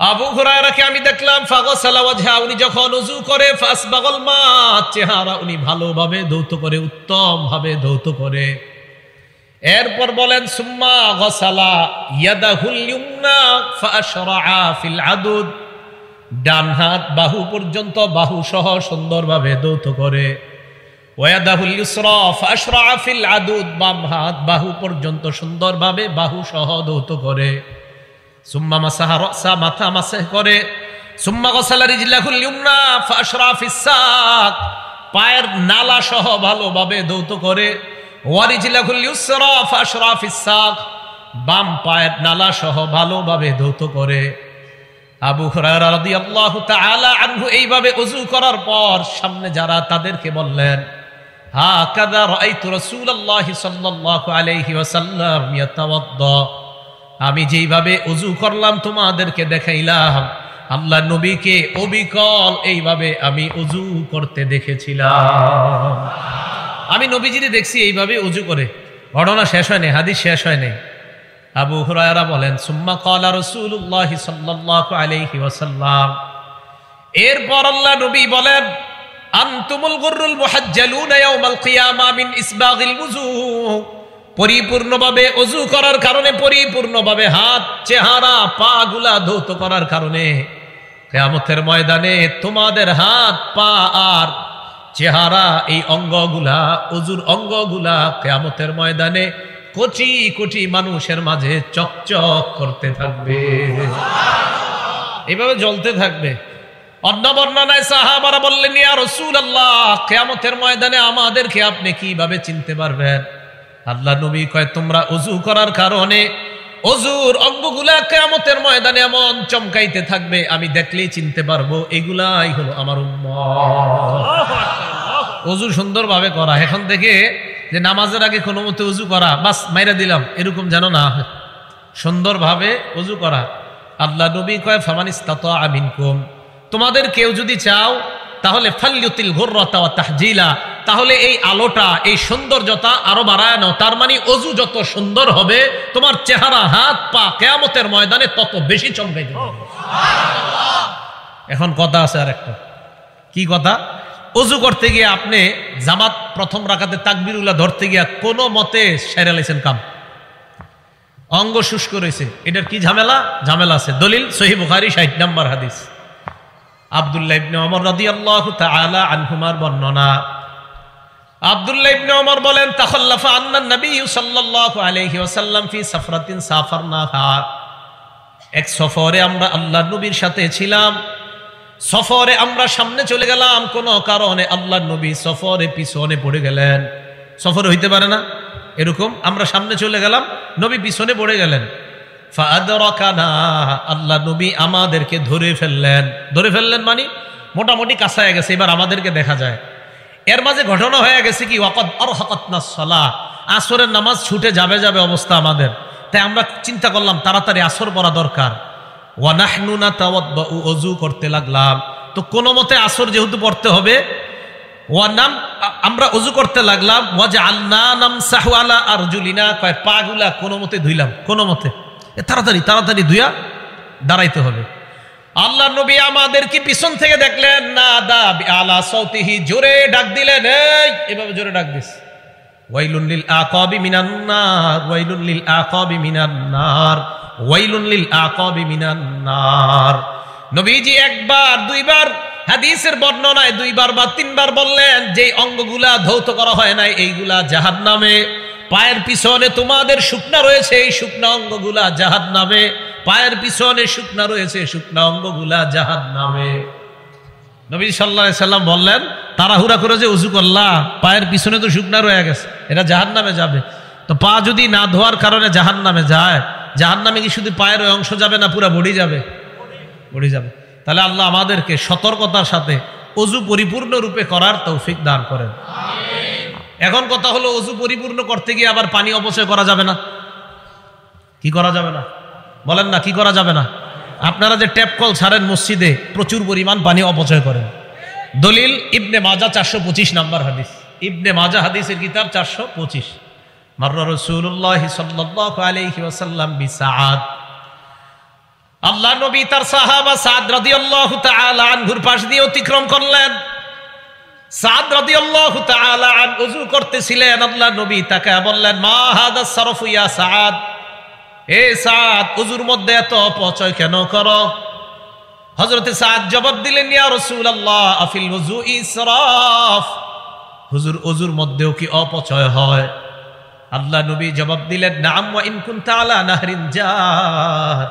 আবু হুরায়রাকে আমি দেখলাম ফাগসালা ওয়াজহা, উনি যখন ওযু করে ফাসবাগাল মা, চেহারা উনি ভালোভাবে ধৌত করে, উত্তম ভাবে ধৌত করে। এরপর বলেন সুম্মা গসালা ইয়াদাহুল ইউমনা ফাশরাআ ফিল আদুদ, ডান হাত বাহু পর্যন্ত বাহু সহ সুন্দরভাবে ধৌত করে। ওয়াদাহুল ইউসরা ফাশরাআ ফিল আদুদ, বাম হাত বাহু পর্যন্ত সুন্দরভাবে বাহু সহ ধৌত করে। সুম্মা মাসাহা রাসা, মাথা মাসহ করে। সুম্মা গসালা রিজলাহুল ইউমনা ফাশরাআ ফিস সাক, পায়ের নালা সহ ভালোভাবে ধৌত করে। ওয়ারিজলাহুল ইউসরা ফাশরাআ ফিস সাক, বাম পায়ের নালা সহ ভালোভাবে ধৌত করে। আবু হুরায়রা রাদিয়াল্লাহু তাআলা আনহু এইভাবে ওযু করার পর সামনে যারা তাদেরকে বললেন, হাকাযা রাআইতু রাসূলুল্লাহি সাল্লাল্লাহু আলাইহি ওয়াসাল্লাম ইয়াতাওয়াদ্দা, আমি যেইভাবে ওযু করলাম তোমাদেরকে দেখাইলাম, আল্লাহ নবীকে অবিকল এইভাবে আমি ওযু করতে দেখেছিলাম। আমি নবীজিরে দেখছি এইভাবে ওযু করে। ঘটনা শেষ হয় নাই, হাদিস শেষ হয় নাই। আবু হুরায়রা বলেন সুম্মা ক্বালা রাসূলুল্লাহি সাল্লাল্লাহু আলাইহি ওয়াসাল্লাম, এরপর আল্লাহ নবী বলেন, আনতুমুল গুররুল মুহাজ্জালুনা ইয়াউমাল কিয়ামা মিন ইসবাগিল ওযু, পরিপূর্ণভাবে ওযু করার কারণে, পরিপূর্ণভাবে হাত চেহারা পা গুলা ধৌত করার কারণে কিয়ামতের ময়দানে তোমাদের হাত পা আর চেহারা এই অঙ্গগুলা, ওযুর অঙ্গগুলা কিয়ামতের ময়দানে কোটি কোটি মানুষের মাঝে চকচক করতে থাকবে, এইভাবে জ্বলতে থাকবে। অন্য বর্ণনায় সাহাবারা বললেন, ইয়া রাসূলুল্লাহ, কিয়ামতের ময়দানে আমাদেরকে আপনি কিভাবে চিনতে পারবেন? আল্লাহ নবী কয়, তোমরা ওযু করার কারণে ওযুর অঙ্গগুলা কিয়ামতের ময়দানে এমন চমকাইতে থাকবে, আমি দেখলেই চিনতে পারবো এগুলাই হলো আমার উম্মত। ওযু সুন্দরভাবে করা, এখন থেকে যে নামাজের আগে কোনো মতে ওযু করা, বাস মাইরা দিলাম, এরকম যেন না, সুন্দরভাবে ওযু করা। আল্লাহ নবী কয়, ফামানিস্তাতা মিনকুম, তোমাদের কেউ যদি চাও তাহলে ফালইউতিল গুররাতা ওয়া তাহজিলা, তাহলে এই আলোটা, এই সৌন্দর্যতা আরো বাড়ায় নাও। তার মানে ওযু যত সুন্দর হবে তোমার চেহারা হাত পা কিয়ামতের ময়দানে তত বেশি চমকাইতে হবে। এখন কথা আছে আর একটা, কি কথা? ওযু করতে গিয়ে আপনি জামাত প্রথম রাকাতে তাকবীরুল্লাহ ধরতে গিয়া কোনো মতে সেরে লাইছেন কাম, অঙ্গ শুষ্ক রয়েছে, এটার কি ঝামেলা? ঝামেলা আছে। দলিল সহিহ বুখারী 60 নম্বর হাদিস, আব্দুল্লাহ ইবনে ওমর রাদিয়াল্লাহু তাআলা আনহুমার বর্ণনা। আব্দুল্লাহ ইবনে ওমর বলেন, তাখাল্লাফা আন্না নবী সাল্লাল্লাহু আলাইহি ওয়াসাল্লাম ফি সাফরাতিন সাফারনাহা, এক সফরে আমরা আল্লাহর নবীর সাথে ছিলাম। সফরে আমরা সামনে চলে গেলাম, কোনো কারণে আল্লাহর নবী সফরে পিছনে পড়ে গেলেন। সফরে হইতে পারে না এরকম, আমরা সামনে চলে গেলাম, নবী পিছনে পড়ে গেলেন। ফাআদরাকানা, আল্লাহ নবী আমাদেরকে ধরে ফেললেন। ধরে ফেললেন মানে মোটামুটি কাছায় গেছে, এবার আমাদেরকে দেখা যায়। এর মাঝে ঘটনা হয়ে গেছে কি, ওয়াকাদ আরহাকাতনাস সালাহ, আসরের নামাজ ছুটে যাবে যাবে অবস্থা আমাদের। তাই আমরা চিন্তা করলাম তাড়াতাড়ি আসর পড়া দরকার। ওয়া নাহনু নাতাওয়াদ্দাউ, ওযু করতে লাগলাম। তো কোনো মতে আসর যেহেতু পড়তে হবে, আমরা ওযু করতে লাগলাম। ওয়াজআলনা নামসাহু আলা আরজুলিনা, কয় পাগুলা কোনো মতে ধুইলাম, কোনো মতে তাড়াতাড়ি তাড়াতাড়ি ধুইয়া দাঁড়াইতে হবে। আল্লাহ নবী আমাদেরকে পিছন থেকে দেখলেন, নাদা বিআলা সাউতিহি, জোরে ডাক দিলেন, এই এভাবে জোরে ডাক দিস, ওয়াইলুন লিল আকাবি মিনান নার, ওয়াইলুন লিল আকাবি মিনান নার, ওয়াইলুন লিল আকাবি মিনান নার। নবীজি একবার দুইবার, হাদিসের বর্ণনায় দুইবার বা তিনবার বললেন, যে অঙ্গগুলা ধৌত করা হয় নাই এইগুলা জাহান্নামে। পায়ের পিছনে তোমাদের শুকনা রয়েছে, এই শুকনা অঙ্গগুলা জাহান্নামে। পায়ের পিছনে শুকনা রয়েছে, শুকনা অঙ্গগুলা জাহান্নামে। নবী সাল্লাল্লাহু আলাইহি সাল্লাম বললেন, তাড়াহুড়া করে যে ওযু করলা, পায়ের পিছনে তো শুকনা রয়ে গেছে, এটা জাহান্নামে যাবে। তো পা যদি না ধোয়ার কারণে জাহান্নামে যায়, জাহান্নামে কি শুধু পায়ের ওই অংশ যাবে না পুরা বডি যাবে? বডি যাবে। তাহলে আল্লাহ আমাদেরকে সতর্কতার সাথে ওযু পরিপূর্ণ রূপে করার তৌফিক দান করেন। এখন কথা হলো, ওযু পরিপূর্ণ করতে গিয়ে আবার পানি অপচয় করা যাবে না। কি করা যাবে না বলেন না, কি করা যাবে না? আপনারা যে ট্যাপ কল ছাড়েন মসজিদে, প্রচুর পরিমাণ পানি অপচয় করেন। দলিল ইবনে মাজাহ 425 নম্বর হাদিস, ইবনে মাজাহ হাদিসের কিতাব 425। মাররা রাসূলুল্লাহ সাল্লাল্লাহু আলাইহি ওয়াসাল্লাম বিসাআদ, আল্লাহ নবী তার সাহাবা সাদ রাদিয়াল্লাহু তাআলা আনহুর পাশ দিয়ে অতিক্রম করলেন। সাদ রাদিয়াল্লাহু তাআলা আন ওযু করতেছিলেন। আল্লাহ নবী তাকে বললেন, মা হাদা সারফু ইয়া সাদ, এ সাদ, ওযুর মধ্যে এত অপচয় কেন করো? হযরতে সাদ জবাব দিলেন, ইয়া রাসূলুল্লাহ আফিল ওযু ইসরাফ, হুজুর ওযুর মধ্যেও কি অপচয় হয়? আল্লাহ নবী জবাব দিলেন, নাম ওয়া ইন কুনতা আলা নাহরিন জার,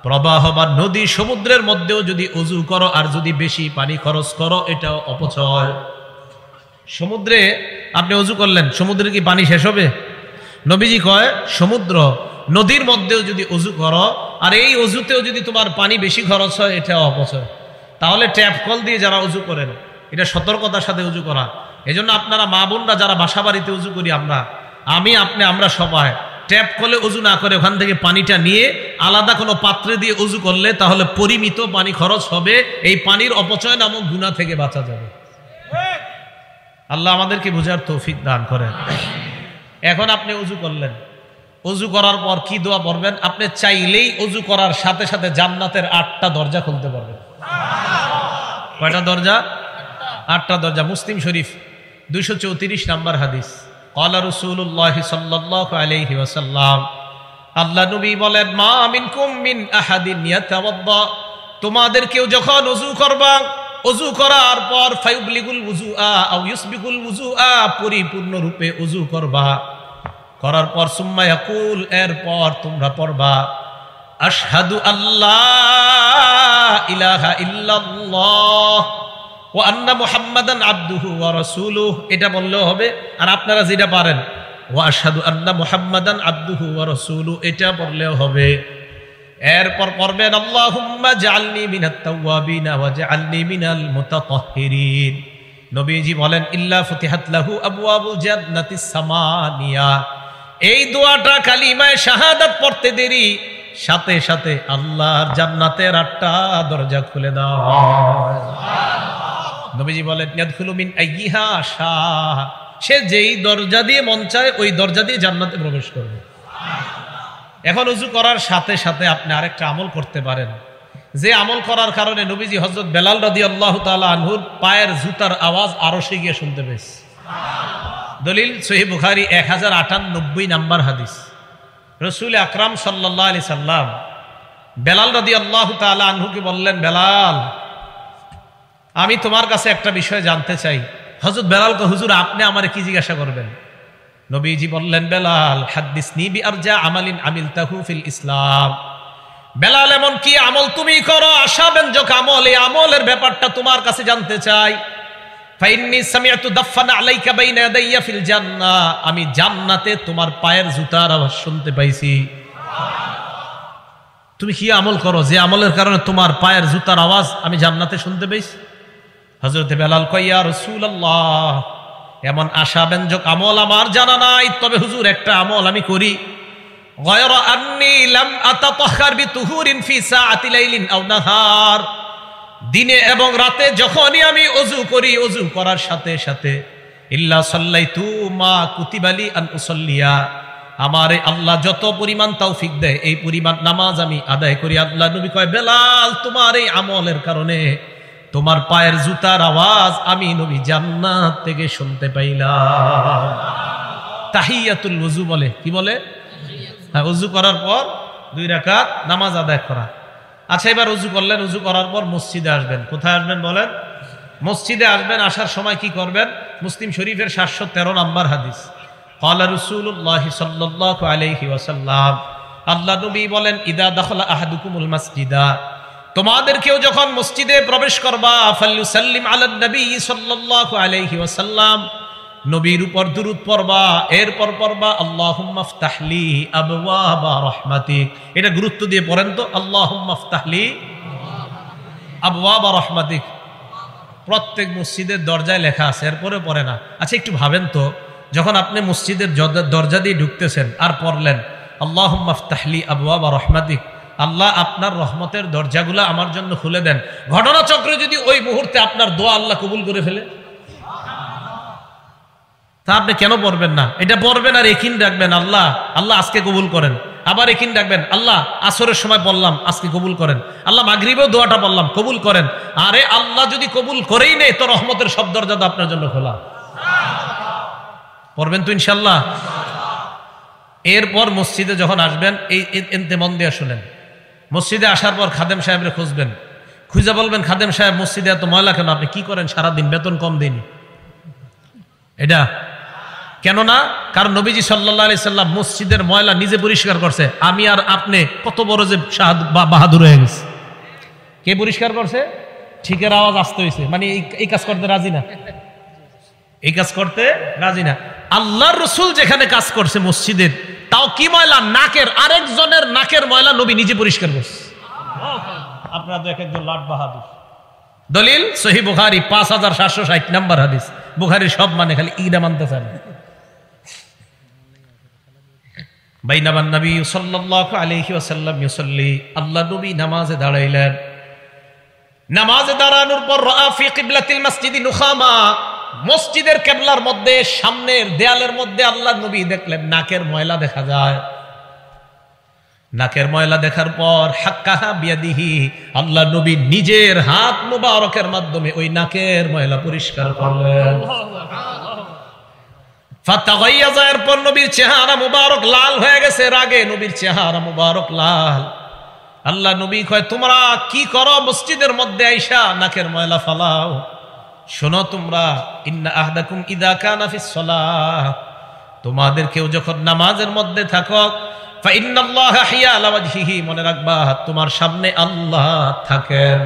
প্রবাহমান নদী সমুদ্রের মধ্যেও যদি ওযু করো আর যদি বেশি পানি খরচ করো এটাও অপচয়। সমুদ্রে আপনি ওযু করলেন, সমুদ্রে কি পানি শেষ হবে? নবীজি কয় সমুদ্র নদীর মধ্যেও যদি ওযু করো আর এই ওযুতেও যদি তোমার পানি বেশি খরচ হয় এটাও অপচয়। তাহলে ট্যাপ কল দিয়ে যারা ওযু করেন এটা সতর্কতার সাথে ওযু করা। এজন্য আপনারা মা বোনরা যারা বাসা বাড়িতে ওযু করি আমরা সবাই ট্যাপ কলে ওযু না করে ওখান থেকে পানিটা নিয়ে আলাদা কোনো পাত্রে দিয়ে ওযু করলে তাহলে পরিমিত পানি খরচ হবে, এই পানির অপচয় নামক গুনাহ থেকে বাঁচা যাবে। আল্লাহ আমাদেরকে বুঝার তৌফিক দান করেন। এখন আপনি ওযু করলেন, ওযু করার পর কি দোয়া পড়বেন? আপনি চাইলেই ওযু করার সাথে সাথে জান্নাতের 8টা দরজা খুলতে পারবেন। কয়টা দরজা? 8টা দরজা। মুসলিম শরীফ 234 নম্বর হাদিস। ক্বালা রাসূলুল্লাহ সাল্লাল্লাহু আলাইহি ওয়াসাল্লাম, আল্লাহ নবী বলেন, মা মিনকুম মিন আহাদিন ইয়াতাওয়াদ্দা, তোমাদের কেউ যখন ওযু করবা, ওযু করার পর ফায়ুবলিগুল ওযুআ আও ইউসবিগুল ওযুআ, পরিপূর্ণ রূপে ওযু করবা, করার পর সুম্মা ইয়াকুল, এরপর তোমরা পড়বা, আশহাদু আল্লাহ ইলাহা ইল্লাল্লাহ ওয়া আন্না মুহাম্মাদান আবদুহু ওয়া রাসূলুহু, এটা বললেও হবে। আর আপনারা যেটা পারেন ওয়া আশহাদু আন্না মুহাম্মাদান আবদুহু ওয়া রাসূলুহু, এটা বললেও হবে। এরপর পড়বেন, আল্লাহুম্মা জাআলনি মিনাত তাওয়াবিন ওয়া জাআলনি মিনাল মুতাতাহহিরিন। নবীজি বলেন, ইল্লা ফুতিহাত লাহু আবওয়াবুল জান্নাতিস সামানিয়া, এই দোয়াটা কালিমায়ে শাহাদাত পড়তে দেরি সাথে সাথে আল্লাহর জান্নাতের 8টা দরজা খুলে দাও হয়। নবীজি বলেন, ইয়াদখুলু মিন আইয়িহা শা, সে যেই দরজা দিয়ে মন চায় ওই দরজা দিয়ে জান্নাতে প্রবেশ করবে। এখন ওযু করার সাথে সাথে আপনি আরেকটা আমল করতে পারেন, যে আমল করার কারণে নবীজি হযরত বেলাল রাদিয়াল্লাহু তাআলা আনহুর পায়ের জুতার আওয়াজ আরশে গিয়ে শুনতে পেয়েছে। দলিল সহিহ বুখারী 1098 নম্বর হাদিস। রাসূল আকরাম সাল্লাল্লাহু আলাইহি সাল্লাম বেলাল রাদিয়াল্লাহু তাআলা আনহুকে বললেন, বেলাল, আমি তোমার কাছে একটা বিষয় জানতে চাই। হযরত বেলালকে, হুজুর আপনি আমারে কি জিজ্ঞাসা করবেন? নবীজি বললেন, বেলাল হাদ্দিসনি বিআরজা আমালিন আমিলতাহু ফিল ইসলাম, বেলাল এমন কি আমল তুমি করো আশাব্যঞ্জক আমল, এই আমলের ব্যাপারটা তোমার কাছে জানতে চাই। ফাইন্নী সামিআতু দাফানা আলাইকা বাইনা ইয়াদাইয়া ফিল জান্নাহ, আমি জান্নাতে তোমার পায়ের জুতার আওয়াজ শুনতে পাইছি। তুমি কি আমল করো যে আমলের কারণে তোমার পায়ের জুতার আওয়াজ আমি জান্নাতে শুনতে পাইছি? হযরত বেলাল কয়, ইয়া রাসূলুল্লাহ, এমন আশাব্যঞ্জক আমল আমার জানা নাই, তবে হুজুর একটা আমল আমি করি। গায়রা আন্নী লাম আতাতাহহার বিতুহুরিন ফি সাআতি লাইলিন আও নাহার, দিনে এবং রাতে যখনই আমি ওযু করি, ওযু করার সাথে সাথে ইল্লা সাল্লাইতু মা কুতিবালি আন উসাল্লিয়া, আমারে আল্লাহ যত পরিমাণ তৌফিক দেয় এই পরিমাণ নামাজ আমি আদায় করি। আল্লাহ নবী কয়, বেলাল তোমার এই আমলের কারণে তোমার পায়ের জুতার আওয়াজ আমি নবী জান্নাত থেকে শুনতে পাইলাম। তাহিয়াতুল ওযু বলে, কি বলে? হ্যাঁ, ওযু করার পর 2 রাকাত নামাজ আদায় করা। আচ্ছা, এবার ওযু করলেন, ওযু করার পর মসজিদে আসবেন। কোথায় আসবেন বলেন? মসজিদে আসবেন। আসার সময় কি করবেন? মুসলিম শরীফের 713 নম্বর হাদিস। ক্বালা রাসূলুল্লাহ সাল্লাল্লাহু আলাইহি ওয়াসাল্লাম, আল্লাহ নবী বলেন, ইদা দাখালা আহাদুকুমুল মাসজিদা, তোমাদের কেউ যখন মসজিদে প্রবেশ করবা, ফালইউসাল্লিম আলান নবী সাল্লাল্লাহু আলাইহি ওয়াসাল্লাম, নবীর উপর দুরূদ পড়বা, এরপর পড়বা আল্লাহুম্মা ইফতাহলি আবওয়াবা রাহমাতিক। এটা গুরুত্ব দিয়ে পড়েন তো, আল্লাহুম্মা ইফতাহলি আবওয়াবা রাহমাতিক। প্রত্যেক মসজিদের দরজায় লেখা আছে, এরপরে পড়ে না। আচ্ছা, একটু ভাবেন তো, যখন আপনি মসজিদের দরজা দিয়ে ঢুকতেছেন আর পড়লেন আল্লাহুম্মা ইফতাহলি আবওয়াবা রাহমাতিক, আল্লাহ আপনার রহমতের দরজাগুলো আমার জন্য খুলে দেন, ঘটনাচক্রে যদি ওই মুহূর্তে আপনার দোয়া আল্লাহ কবুল করে ফেলে, তা আপনি কেন পড়বেন না? এটা পড়বেন আর ইয়াকিন রাখবেন, আল্লাহ আল্লাহ আজকে কবুল করেন। আবার এখানে ডাকবেন, আল্লাহ আসরের সময় বললাম আজকে কবুল করেন, আল্লাহ মাগরিবেও দোয়াটা বললাম কবুল করেন। আরে আল্লাহ যদি কবুল করেই নেই তো রহমতের সব দরজা তো আপনার জন্য খোলা। পড়বেন তো ইনশাল্লাহ। এরপর মসজিদে যখন আসবেন এই এনতে মন দিয়ে শুনেন, মসজিদে আসার পর খাদেম সাহেবরে খুঁজবেন, খুঁজে বলবেন, খাদেম সাহেব মসজিদে এত ময়লা কেন, আপনি কি করেন সারাদিন, বেতন কম দিন? এটা কেন না? কারণ নবীজি সাল্লাল্লাহু আলাইহি সাল্লাম মসজিদের ময়লা নিজে পরিষ্কার করছে। আমি আর আপনি কত বড় যে বাহাদুর হয়ে গেছে। কে পরিষ্কার করছে? ঠিকের আওয়াজ আসতে হয়েছে, মানে এই কাজ করতে রাজি না, এই কাজ করতে রাজি না। আল্লাহর রাসূল যেখানে কাজ করছে মসজিদের, তাও কি ময়লা, নাকের, আরেকজনের নাকের ময়লা নবী নিজে পরিষ্কার করছে। আপনারা তো এক একজন লাট বাহাদুর। দলিল সহিহ বুখারী 5760 নম্বর হাদিস। বুখারীর সব মানে খালি ইটা মানতে চান। বাইনামান নবী সাল্লাল্লাহু আলাইহি ওয়াসাল্লাম ইউসাল্লি, আল্লাহ নবী নামাজে দাঁড়াইলেন। নামাজে দাঁড়ানোর পর রাআ ফি কিবলাতিল মসজিদি নুখামা, মসজিদের কিবলার মধ্যে সামনের দেয়ালের মধ্যে আল্লাহ নবী দেখলেন নাকের ময়লা দেখা যায়। নাকের ময়লা দেখার পর হাক্কাহা বিয়াদিহি, আল্লাহ নবী নিজের হাত মুবারকের মাধ্যমে ওই নাকের ময়লা পরিষ্কার করলেন। ফাতাগাইয়াজা, এরপর নবীর চেহারা মুবারক লাল হয়ে গেছে, রাগে নবীর চেহারা মুবারক লাল। আল্লাহ নবী কয়, তোমরা কি করো মসজিদের মধ্যে আইসা নাকের ময়লা ফালাও? শোনো তোমরা, ইন্না আহদাকুম ইযা কানা ফিস সালাহ, তোমাদের কেউ যখন নামাজের মধ্যে থাকো, ফা ইন্নাল্লাহা হিয়ালা ওয়াজহিহি, মনে রাখবা তোমার সামনে আল্লাহ থাকেন।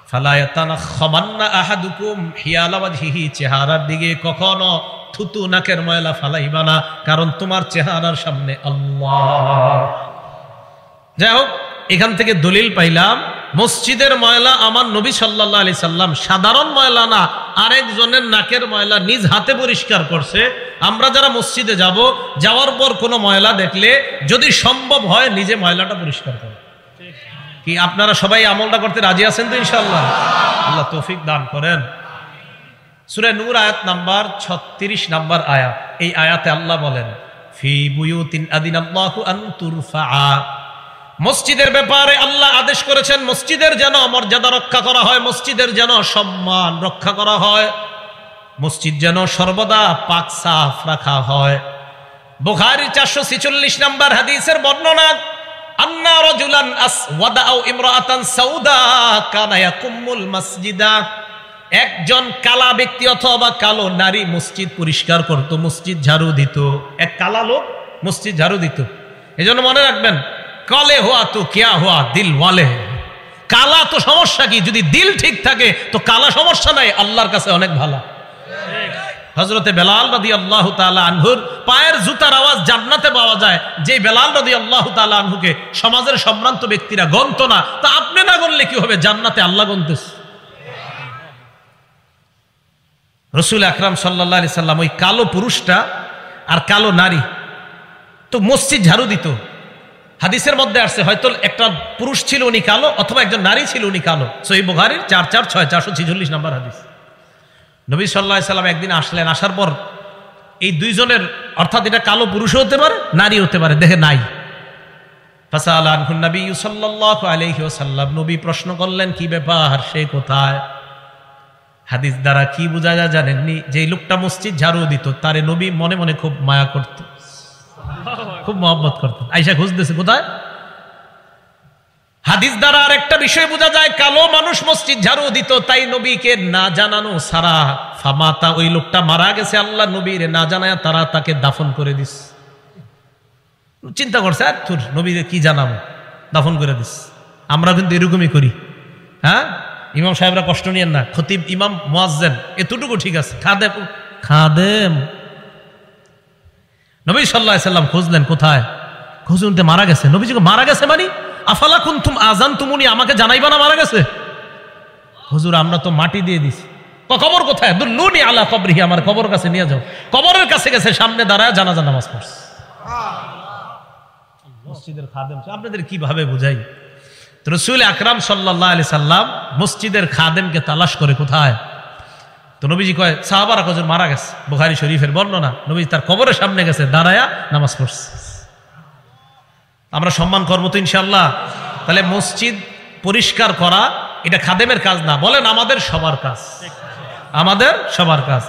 ফালা ইয়াতানাখামান্না আহাদুকুম হিয়ালা ওয়াজহিহি, চেহারার দিকে কখনো থুতু নাকের ময়লা ফালাইবা না, কারণ তোমার চেহারার সামনে আল্লাহ। যাই হোক, এখান থেকে দলিল পাইলাম মসজিদের ময়লা আমার নবী সাল্লাল্লাহু আলাইহি সাল্লাম সাধারণ ময়লা না, আরেকজনের নাকের ময়লা নিজ হাতে পরিষ্কার করছে। আমরা যারা মসজিদে যাব, যাওয়ার পর কোনো ময়লা দেখলে যদি সম্ভব হয় নিজে ময়লাটা পরিষ্কার করো। কি আপনারা সবাই আমলটা করতে রাজি আছেন তো ইনশাআল্লাহ? আল্লাহ তৌফিক দান করেন। সূরা নূর আয়াত নাম্বার 36 নাম্বার আয়াত। এই আয়াতে আল্লাহ বলেন, ফি বুয়ুতিন আদিনাল্লাহু আন তুরফা, মসজিদের ব্যাপারে আল্লাহ আদেশ করেছেন মসজিদের যেন মর্যাদা রক্ষা করা হয়, মসজিদের যেন সম্মান রক্ষা করা হয়, মসজিদ যেন সর্বদা পাক সাফ রাখা হয়। বুখারী 446 নম্বর হাদিসের বর্ণনা, আন্না রাজুলান আসওয়াদা আও ইমরাআতান সাউদা কানা ইয়াকুমুল মাসজিদা, একজন কালা ব্যক্তি অথবা কালো নারী মসজিদ পরিষ্কার করত, মসজিদ ঝাড়ু দিত। এক কালা লোক মসজিদ ঝাড়ু দিত। এজন্য মনে রাখবেন, কালে হুয়া তো কিয়া হুয়া দিল ওয়ালে, কালা তো সমস্যা কি, যদি দিল ঠিক থাকে তো কালা সমস্যা নাই, আল্লাহর কাছে অনেক ভালো। হযরতে বেলাল রাদিয়াল্লাহু তাআলা আনহুর পায়ের জুতার আওয়াজ জান্নাতে পাওয়া যায়, যে বেলাল রাদিয়াল্লাহু তাআলা আনহুকে সমাজের সম্ভ্রান্ত ব্যক্তিরা গণতো না, তা আপনি না গণলে কি হবে, জান্নাতে আল্লাহ গণতেছে। রাসূল আকরাম সাল্লাল্লাহু আলাইহি সাল্লাম ওই কালো পুরুষটা আর কালো নারী তো মসজিদ ঝাড়ু দিত। হাদিসের মধ্যে আসছে হয়তো একটা পুরুষ ছিল উনি কালো, অথবা একজন নারী ছিল উনি কালো। সহিহ বুখারীর 446 নম্বর হাদিস। নবী সাল্লাল্লাহু আলাইহি সাল্লাম একদিন আসলেন, আসার পর এই দুইজনের, অর্থাৎ এটা কালো পুরুষও হতে পারে নারী হতে পারে, দেখে নাই। ফাসালা আনহুন নবী সাল্লাল্লাহু আলাইহি ওয়াসাল্লাম, নবী প্রশ্ন করলেন কি ব্যাপার, সে কোথায়? হাদিস দ্বারা কি বোঝা যায় জানেননি? যে লোকটা মসজিদ ঝাড়ু দিত, তারে নবী মনে মনে খুব মায়া করত, খুব মহব্বত করতেন। আয়েশা খুঁজতেছে কোথায়। হাদিস দ্বারা আর একটা বিষয় বোঝা যায়, কালো মানুষ মসজিদ ঝাড়ু দিত, তাই নবীকে না জানানো সারা ফামাতা, ওই লোকটা মারা গেছে, আল্লাহ নবীর না জানায় তারা তাকে দাফন করে দিস। চিন্তা করছে, আর তোর নবীরে কি জানাবো, দাফন করে দিস। আমরা কিন্তু এরকমই করি। হ্যাঁ, ইমাম সাহেবরা কষ্ট নিয়েন না, খতিব ইমাম মুয়াজ্জিন এতটুকু ঠিক আছে, খাদেম। নবী সাল্লাল্লাহু আলাইহি সাল্লাম খুঁজলেন কোথায়, খুঁজুন মারা গেছে। নবীজিকে মারা গেছে মানে আফালা কুনতুম আযানতুমুনি, আমাকে জানাইবা না মারা গেছে? হুজুর আমরা তো মাটি দিয়ে দিছি। কবর কোথায়? দুল্লুনি আলা কবরিহি, আমার কবর কাছে নিয়ে যাও। কবরের কাছে গেছে, সামনে দাঁড়ায় জানাজা নামাজ পড়ছে। মসজিদের খাদেম আপনাদের কিভাবে বুঝাই? রাসূল আকরাম সাল্লাল্লাহু আলাইহি সাল্লাম মসজিদের খাদেমকে তালাশ করে কোথায়। তো নবীজি কয় সাহাবারা হুজুর মারা গেছে। বুখারী শরীফের বর্ণনা, নবী তার কবরের সামনে গেছে, দাঁড়ায়া নামাজ পড়ছে। আমরা সম্মান করবো তো ইনশাআল্লাহ। তাহলে মসজিদ পরিষ্কার করা এটা খাদেমের কাজ না, বলেন আমাদের সবার কাজ, আমাদের সবার কাজ।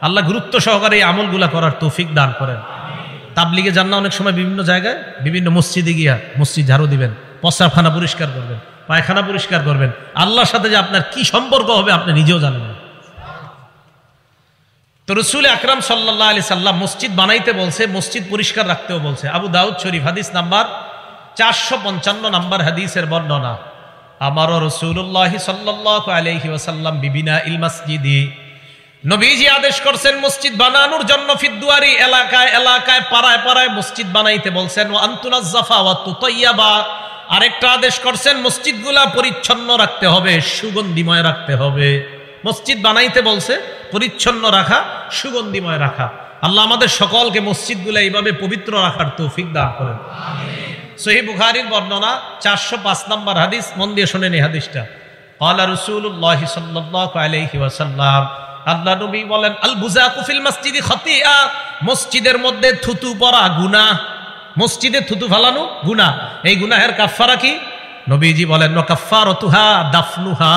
আল্লাহ গুরুত্ব সহকারে এই আমলগুলা করার তৌফিক দান করেন। তাবলিগে যান না অনেক সময় বিভিন্ন জায়গায়, বিভিন্ন মসজিদে গিয়া মসজিদ ঝাড়ু দিবেন, প্রস্রাবখানা পরিষ্কার করবেন, পায়খানা পরিষ্কার করবেন। আল্লাহর সাথে যে আপনার কি সম্পর্ক হবে আপনি নিজেও জানেন না। তো রাসূল আকরাম সাল্লাল্লাহু আলাইহি সাল্লাম মসজিদ বানাইতে বলছে, মসজিদ পরিষ্কার রাখতেও বলছে। আবু দাউদ শরীফ হাদিস নাম্বার 455 নাম্বার হাদিসের বর্ণনা। আমারও রাসূলুল্লাহ সাল্লাল্লাহু আলাইহি ওয়াসাল্লাম বিবিনা ইল মসজিদি, নবীজি আদেশ করছেন মসজিদ বানানোর জন্য। ফিদ্দুয়ারি, এলাকায় এলাকায় পাড়ায় পাড়ায় মসজিদ বানাইতে বলছেন। ওয়া আনতুনাজ্জাফা ওয়া তুতাইয়াবা, আরেকটা আদেশ করছেন মসজিদগুলা পরিচ্ছন্ন রাখতে হবে, সুগন্ধিময় রাখতে হবে। মসজিদ বানাইতে বলছে, পরিচ্ছন্ন রাখা, সুগন্ধিময় রাখা। আল্লাহ আমাদের সকলকে মসজিদগুলা এইভাবে পবিত্র রাখার তৌফিক দান করেন। সহিহ বুখারীর বর্ণনা 405 নম্বর হাদিস, মন দিয়ে শুনেন এই হাদিসটা। ক্বালা রাসূলুল্লাহ সাল্লাল্লাহু আলাইহি ওয়াসাল্লাম, আল্লাহ নবী বলেন, আল বুযাকু ফিল মসজিদি খাতিআ, মসজিদের মধ্যে থুতু পড়া গুনাহ, মসজিদে থুতু ফালানো গুনাহ। এই গুনাহের কাফফারা কি? নবীজি বলেন, ওয়া কাফফারাতুহা দাফনুহা,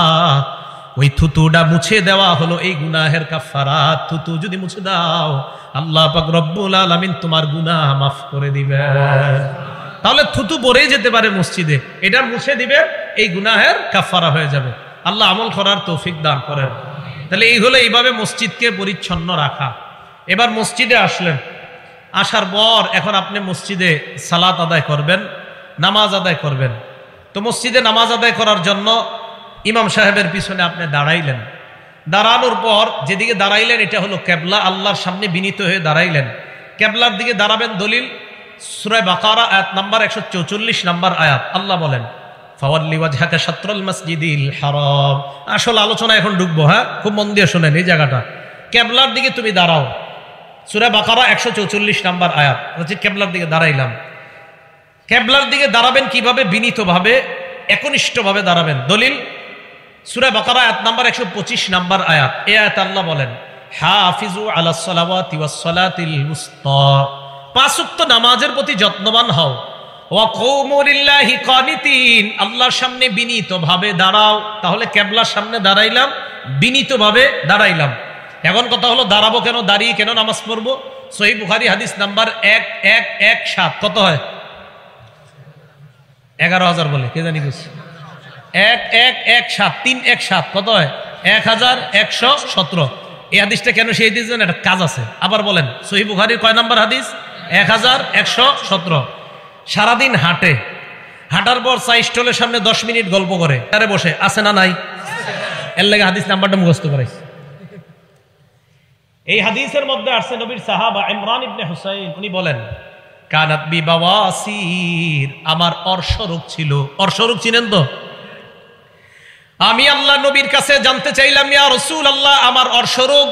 ওই থুতুটা মুছে দেওয়া হলো এই গুনাহের কাফফারা। থুতু যদি মুছে দাও আল্লাহ পাক রব্বুল আলামিন তোমার গুনাহ মাফ করে দিবেন। তাহলে থুতু পড়েই যেতে পারে মসজিদে, এটা মুছে দিবে, এই গুনাহের কাফফারা হয়ে যাবে। আল্লাহ আমল করার তৌফিক দান করেন। তাহলে এই হলো এইভাবে মসজিদকে পরিচ্ছন্ন রাখা। এবার মসজিদে আসলেন, আসার পর এখন আপনি মসজিদে সালাত আদায় করবেন, নামাজ আদায় করবেন। তো মসজিদে নামাজ আদায় করার জন্য ইমাম সাহেবের পিছনে আপনি দাঁড়াইলেন। দাঁড়ানোর পর যেদিকে দাঁড়াইলেন এটা হলো কেবলা, আল্লাহর সামনে বিনীত হয়ে দাঁড়াইলেন। কেবলার দিকে দাঁড়াবেন। দলিল সূরা বাকারা আয়াত নাম্বার 144 নাম্বার আয়াত। আল্লাহ বলেন, ফাওয়াল্লি ওয়াজহাকা শাতরাল মাসজিদিল হারাম। আসল আলোচনা এখন ঢুকবো, হ্যাঁ, খুব মন দিয়ে শুনেন এই জায়গাটা। কেবলার দিকে তুমি দাঁড়াও, সূরা বাকারা 144 নাম্বার আয়াত। হচ্ছে কেবলার দিকে দাঁড়াইলাম। কেবলার দিকে দাঁড়াবেন কিভাবে? বিনীতভাবে, একনিষ্ঠভাবে দাঁড়াবেন। দলিল সূরা বাকারা আয়াত নাম্বার 125 নাম্বার আয়াত। এই আয়াত আল্লাহ বলেন, হাফিজু আলাস সালাওয়াতি ওয়াস সালাতিল উসতা, 5 ওয়াক্ত নামাজের প্রতি যত্নবান হও। ওয়া কুমু লিল্লাহি কানিতিন, আল্লাহর সামনে বিনীতভাবে দাঁড়াও। তাহলে কেবলার সামনে দাঁড়াইলাম, বিনীতভাবে দাঁড়াইলাম। এখন কথা হলো দাঁড়াবো কেন, দাঁড়িয়ে কেন নামাজ পড়বো? সহিহ বুখারী হাদিস নাম্বার 1117। কত হয়? 11,000 বলে কে জানি কিছু। 1117, 317 কত হয়? 1117। এই হাদিসটা কেন সেই হাদিস জানেন? একটা কাজ আছে। আবার বলেন, সহিহ বুখারীর কয় নাম্বার হাদিস? 1117। সারাদিন হাঁটে, হাঁটার পর চা স্টলের সামনে 10 মিনিট গল্প করে, তারে বসে আছে না নাই? এর লাগে হাদিস নাম্বারটা মুখস্থ করাইছে। এই হাদিসের মধ্যে আসছে নবীর সাহাবা ইমরান ইবনে হুসাইন, উনি বলেন, কানাত বি বাওয়াসির, আমার অর্শরোগ ছিল। অর্শরোগ চিনেন তো? আমি আল্লাহ নবীর কাছে জানতে চাইলাম, ইয়া রাসূলুল্লাহ, আমার অর্শরোগ,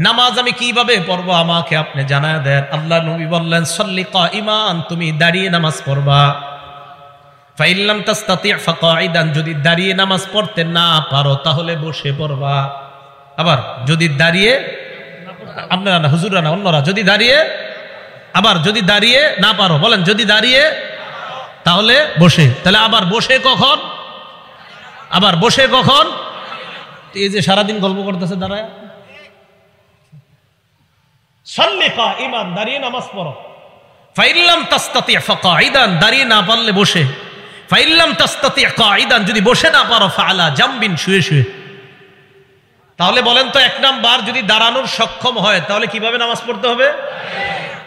নামাজ আমি কিভাবে পড়বো আমাকে আপনি জানায় দেন। আল্লাহ নবী বললেন, সল্লি কাইমান, তুমি দাঁড়িয়ে নামাজ পড়বা। ফাইন লাম তাস্তাতি ফাকাইদান, যদি দাঁড়িয়ে নামাজ পড়তে না পারো তাহলে বসে পড়বা। আবার যদি দাঁড়িয়ে, আপনারা না, হুজুররা না, অন্যরা, যদি দাঁড়িয়ে, আবার যদি দাঁড়িয়ে না পারো, বলেন যদি দাঁড়িয়ে তাহলে বসে। তাহলে আবার বসে কখন? আবার বসে কখন? এই যে সারাদিন গল্প করতেছে দাঁড়ায়, সল্লি কাইমান, দাঁড়িয়ে নামাজ পড়ো। ফাইন লাম তাস্তাতি ফাকাইদান, দাঁড়িয়ে না পারলে বসে। ফাইন লাম তাস্তাতি কাইদান, যদি বসে না পারো ফাআলা জামবিন, শুয়ে শুয়ে। তাহলে বলেন তো, 1 নাম্বার যদি দাঁড়ানোর সক্ষম হয় তাহলে কিভাবে নামাজ পড়তে হবে?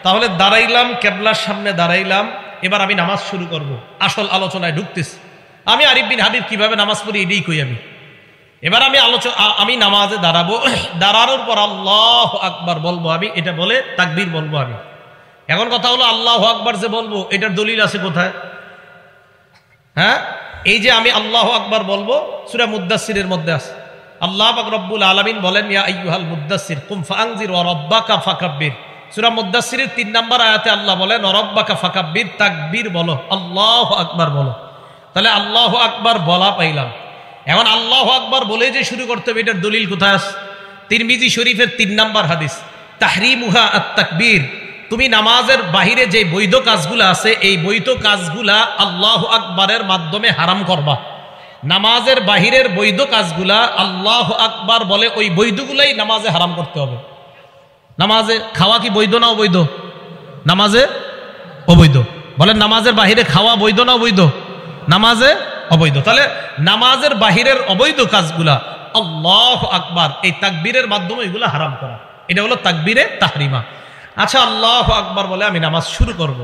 তাহলে দাঁড়াইলাম, কেবলার সামনে দাঁড়াইলাম, এবার আমি নামাজ শুরু করব। আসল আলোচনায় ঢুকতেছি। আমি আরিফ বিন হাবিব কিভাবে নামাজ পড়ি এটাই কই আমি। এবার আমি নামাজে দাঁড়াবো। দাঁড়ানোর পর আল্লাহু আকবার বলবো আমি, এটা বলে তাকবীর বলবো আমি। এখন কথা হলো, আল্লাহু আকবার যে বলবো এটার দলিল আছে কোথায়? হ্যাঁ, এই যে আমি আল্লাহু আকবার বলবো, সূরা মুদ্দাসসিরের মধ্যে আছে। আল্লাহ পাক রব্বুল আলামিন বলেন, ইয়া আইয়ুহাল মুদ্দাসসির কুম ফাআনজির ওয়া রাব্বাকা ফাকাব্বির। সূরা মুদ্দাসসিরের 3 নম্বর আয়াতে আল্লাহ বলেন, ওয়া রাব্বাকা ফাকাব্বির, তাকবীর বলো, আল্লাহু আকবার বলো। তাহলে আল্লাহু আকবার বলা পাইলাম। এখন আল্লাহু আকবার বলে যে শুরু করতে হবে, এটার দলিল কোথায় আছে? তিরমিজি শরীফের 3 নম্বর হাদিস, তাহরিমুহা আত-তাকবীর, তুমি নামাজের বাহিরে যে বৈধ কাজগুলা আছে এই বৈধ কাজগুলা আল্লাহু আকবারের মাধ্যমে হারাম করবা। নামাজের বাহিরের বৈধ কাজগুলা আল্লাহু আকবার বলে ওই বৈধগুলাই নামাজে হারাম করতে হবে। নামাজে খাওয়া কি বৈধ না অবৈধ? নামাজে অবৈধ। বলেন নামাজের বাহিরে খাওয়া বৈধ না অবৈধ? নামাজে অবৈধ। তাহলে নামাজের বাহিরের অবৈধ কাজগুলা আল্লাহু আকবার এই তাকবীরের মাধ্যমে এগুলা হারাম করা, এটা হলো তাকবীরে তাহরিমা। আচ্ছা, আল্লাহু আকবার বলে আমি নামাজ শুরু করব।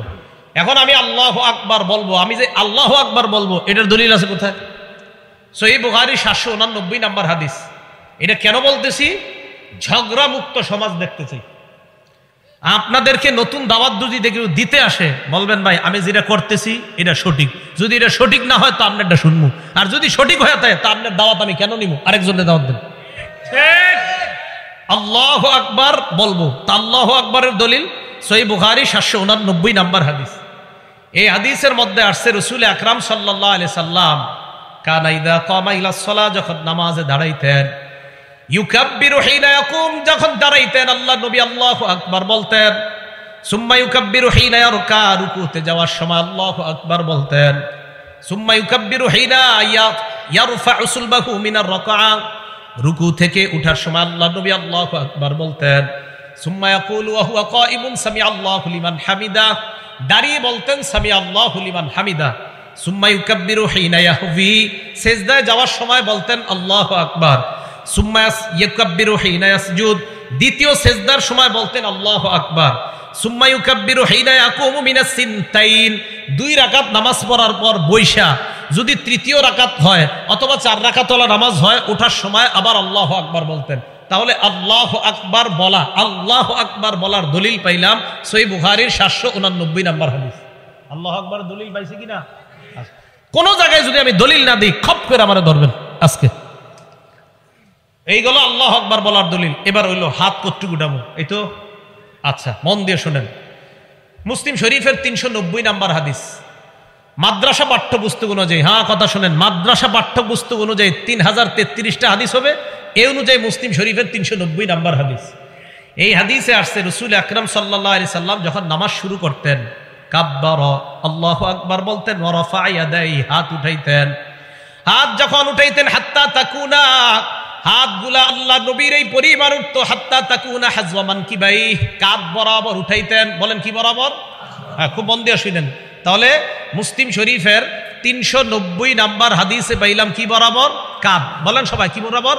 এখন আমি আল্লাহু আকবার বলবো, আমি যে আল্লাহু আকবার বলবো এটার দলিল আছে কোথায়? সহিহ বুখারী 789 নম্বর হাদিস। এটা কেন বলতেছি? ঝগড়া মুক্ত সমাজ দেখতে চাই। আপনাদেরকে নতুন দাওয়াত যদি দিতে আসে বলবেন ভাই আমি যেটা করতেছি এটা সঠিক, যদি এটা সঠিক না হয় তো আপনারটা শুনবো, আর যদি সঠিক হয়ে থাকে তা আপনার দাওয়াত আমি কেন নিব? আরেকজনের দাওয়াত দেন। ঠিক আল্লাহু আকবার বলবো, তা আল্লাহু আকবারের দলিল সহিহ বুখারী 789 নম্বর হাদিস। এই হাদিসের মধ্যে আসছে রাসূল আকরাম সাল্লাল্লাহু আলাইহি সাল্লাম কানা ইযা কামা ইলাস সালাহ, যখন নামাজে দাঁড়াইতেন, ইউকাব্বিরু হিনা ইয়াকুম, যখন দাঁড়াইতেন আল্লাহ নবী আল্লাহু আকবার বলতেন। সুম্মা ইউকাব্বিরু হিনা ইয়ারকা, রুকুতে যাওয়ার সময় আল্লাহু আকবার বলতেন। সুম্মা ইউকাব্বিরু হিনা ইয়ারফাউ সুলবাহু মিনার রাকআ, রুকু থেকে উঠার সময় আল্লাহ নবী আল্লাহু আকবার বলতেন। সুম্মা ইয়াকুলু ওয়া হুয়া কাইমুন সামিআল্লাহু লিমান হামিদা, দাঁড়িয়ে বলতেন সামিআল্লাহু লিমান হামিদা। সুম্মা ইউকাব্বিরু হিনা ইয়াহবি, সিজদায় যাওয়ার সময় বলতেন আল্লাহু আকবার। সুম্মা ইউকাব্বিরু হিনা ইয়াসজুদ, দ্বিতীয় সিজদার সময় বলতেন আল্লাহু আকবার। সুম্মা ইউকাব্বিরু হিনা ইয়াকুমু মিনাস সিনতাইন, 2 রাকাত নামাজ পড়ার পর বৈশা যদি তৃতীয় রাকাত হয় অথবা 4 রাকাতওয়ালা নামাজ হয়, ওঠার সময় আবার আল্লাহু আকবার বলতেন। তাহলে আল্লাহু আকবার বলা, আল্লাহু আকবার বলার দলিল পাইলাম সহিহ বুখারীর 789 নম্বর হাদিস। আল্লাহু আকবার দলিল পাইছি কিনা? কোন জায়গায় যদি আমি দলিল না দিই খপ করে আমারে ধরবেন আজকে। এইগুলো আল্লাহু আকবার বলার দলিল। এবার হইলো হাত কতটুকু উঠাবো, এই তো। আচ্ছা, মন দিয়ে শোনেন। মুসলিম শরীফের 390 নম্বর হাদিস, মাদ্রাসা পাঠ্যপুস্তক অনুযায়ী, হ্যাঁ কথা শোনেন, মাদ্রাসা পাঠ্যপুস্তক অনুযায়ী 3033টা হাদিস হবে। এই অনুযায়ী মুসলিম শরীফের 390 নম্বর হাদিস। এই হাদিসে আসছে রাসূল আকরাম সাল্লাল্লাহু আলাইহি সাল্লাম যখন নামাজ শুরু করতেন কাব্বারা, আল্লাহু আকবার বলতেন, ওয়া রাফা ইয়াদাইহি, হাত উঠাইতেন। হাত যখন উঠাইতেন হাত্তা তাকুনা, হাতগুলা আল্লাহ নবীর এই পরিমাণ উঠতো, হাত্তা তাকুনা হাজওয়া মানকিবাই, কাঁধ বরাবর উঠাইতেন। বলেন কি বরাবর? হ্যাঁ, খুব মন দিয়ে শুনেন। তাহলে মুসলিম শরীফের 390 নাম্বার হাদিসে পাইলাম কি বরাবর? কাঁধ। বলেন সবাই কি বরাবর?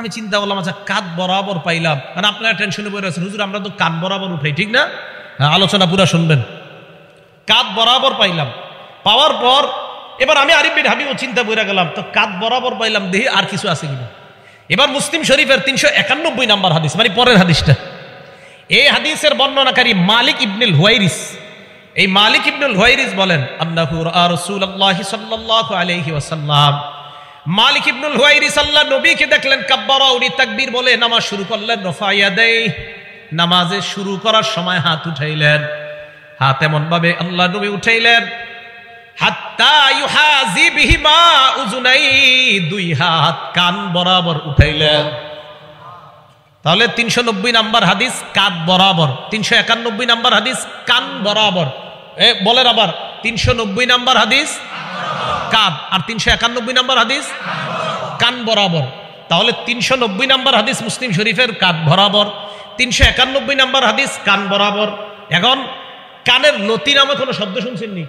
আমি চিন্তা করলাম আচ্ছা কাঁধ বরাবর পাইলাম, মানে আপনারা টেনশনে পড়ে আছেন, হুজুর আমরা তো কাঁধ বরাবর উঠাই, ঠিক না? আলোচনা পুরা শুনবেন। কাঁধ বরাবর পাইলাম, পাওয়ার পর এবার আমি আরিফ বিন হাবিব চিন্তা করে গেলাম, তো কাঁধ বরাবর পাইলাম, দেখি আর কিছু আছে কিনা। এবার মুসলিম শরীফের 391 নাম্বার হাদিস, মানে পরের হাদিসটা। এই হাদিসের বর্ণনাকারী মালিক ইবনুল হুয়াইরিস। এই মালিক ইবনুল হুয়াইরিস বলেন আন্নাহু রাআ রাসূলুল্লাহি সাল্লাল্লাহু আলাইহি ওয়াসাল্লাম, মালিক ইবনুল হুয়াইরিস আল্লাহ নবীকে দেখলেন কাব্বারা, উনি তাকবীর বলে নামাজ শুরু করলেন। রফা ইয়াদাইহি, নামাজে শুরু করার সময় হাত উঠাইলেন। হাত এমন ভাবে আল্লাহ নবী উঠাইলেন হাত্তা ইউহাজি বিহিমা উযুনাই, 2 হাত কান বরাবর উঠাইলেন। তাহলে 390 নাম্বার হাদিস কাঁধ বরাবর, 391 নাম্বার হাদিস কান বরাবর। বলেন আবার, 390 নাম্বার হাদিস কাঁধ, আর 391 নাম্বার হাদিস কান বরাবর। তাহলে 390 নাম্বার হাদিস মুসলিম শরীফের কাঁধ বরাবর, 391 নাম্বার হাদিস কান বরাবর। এখন কানের লতি নামে কোনো শব্দ শুনছেন নি?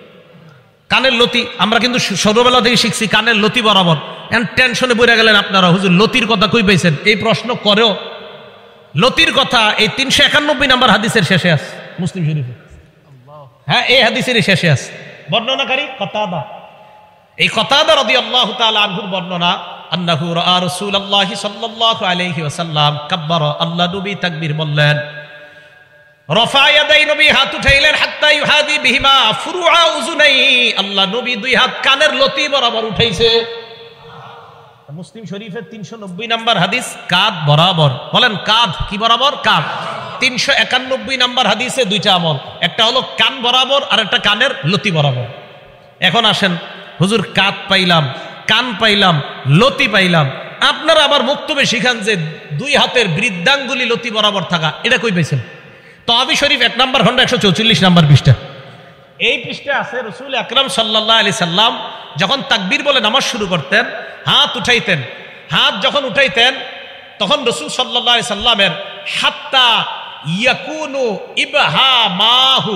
কানের লতি আমরা কিন্তু ছোটবেলা থেকে শিখছি কানের লতি বরাবর। এখন টেনশনে পড়ে গেলেন আপনারা, হুজুর লতির কথা কই পাইছেন? এই প্রশ্ন করেও লতির কথা এই 391 নাম্বার হাদিসের শেষে আছে মুসলিম শরীফে। হ্যাঁ, এই হাদিসের শেষে আছে। বর্ণনাকারী কতাদা। এই কতাদা রাদিয়াল্লাহু তাআলা আনহুর বর্ণনা, আন্নাহু রাআ রাসূলুল্লাহি সাল্লাল্লাহু আলাইহি ওয়াসাল্লাম কাব্বারা, আল্লাহ নবী তাকবীর বললেন। রফা ইয়াদাই, নবী হাত উঠাইলেন। হাত্তা ইউহাদি বিহিমা ফুরুআ উযুনাই, আল্লাহ নবী 2 হাত কানের লতি বরাবর উঠাইছে। মুসলিম শরীফের 390 নাম্বার হাদিস কাঁধ বরাবর। বলেন কাঁধ কি বরাবর? কাঁধ। 391 নাম্বার হাদিসে 2টা আমল, একটা হলো কান বরাবর আর একটা কানের লতি বরাবর। এখন আসেন, হুজুর কাঁধ পাইলাম, কান পাইলাম, লতি পাইলাম, আপনারা আবার বক্তব্যে শিখান যে 2 হাতের বৃদ্ধাঙ্গুলি লতি বরাবর থাকা, এটা কই পাইছেন? তহাবি শরীফ 1 নম্বর খন্ড 144 নম্বর পৃষ্ঠা। এই পৃষ্ঠা আছে রাসূল আকরাম সাল্লাল্লাহু আলাইহি সাল্লাম যখন তাকবীর বলে নামাজ শুরু করতেন, হাত উঠাইতেন। হাত যখন উঠাইতেন তখন রাসূল সাল্লাল্লাহু আলাইহি সাল্লামের হাত্তা ইয়াকুনু ইবহামাহু,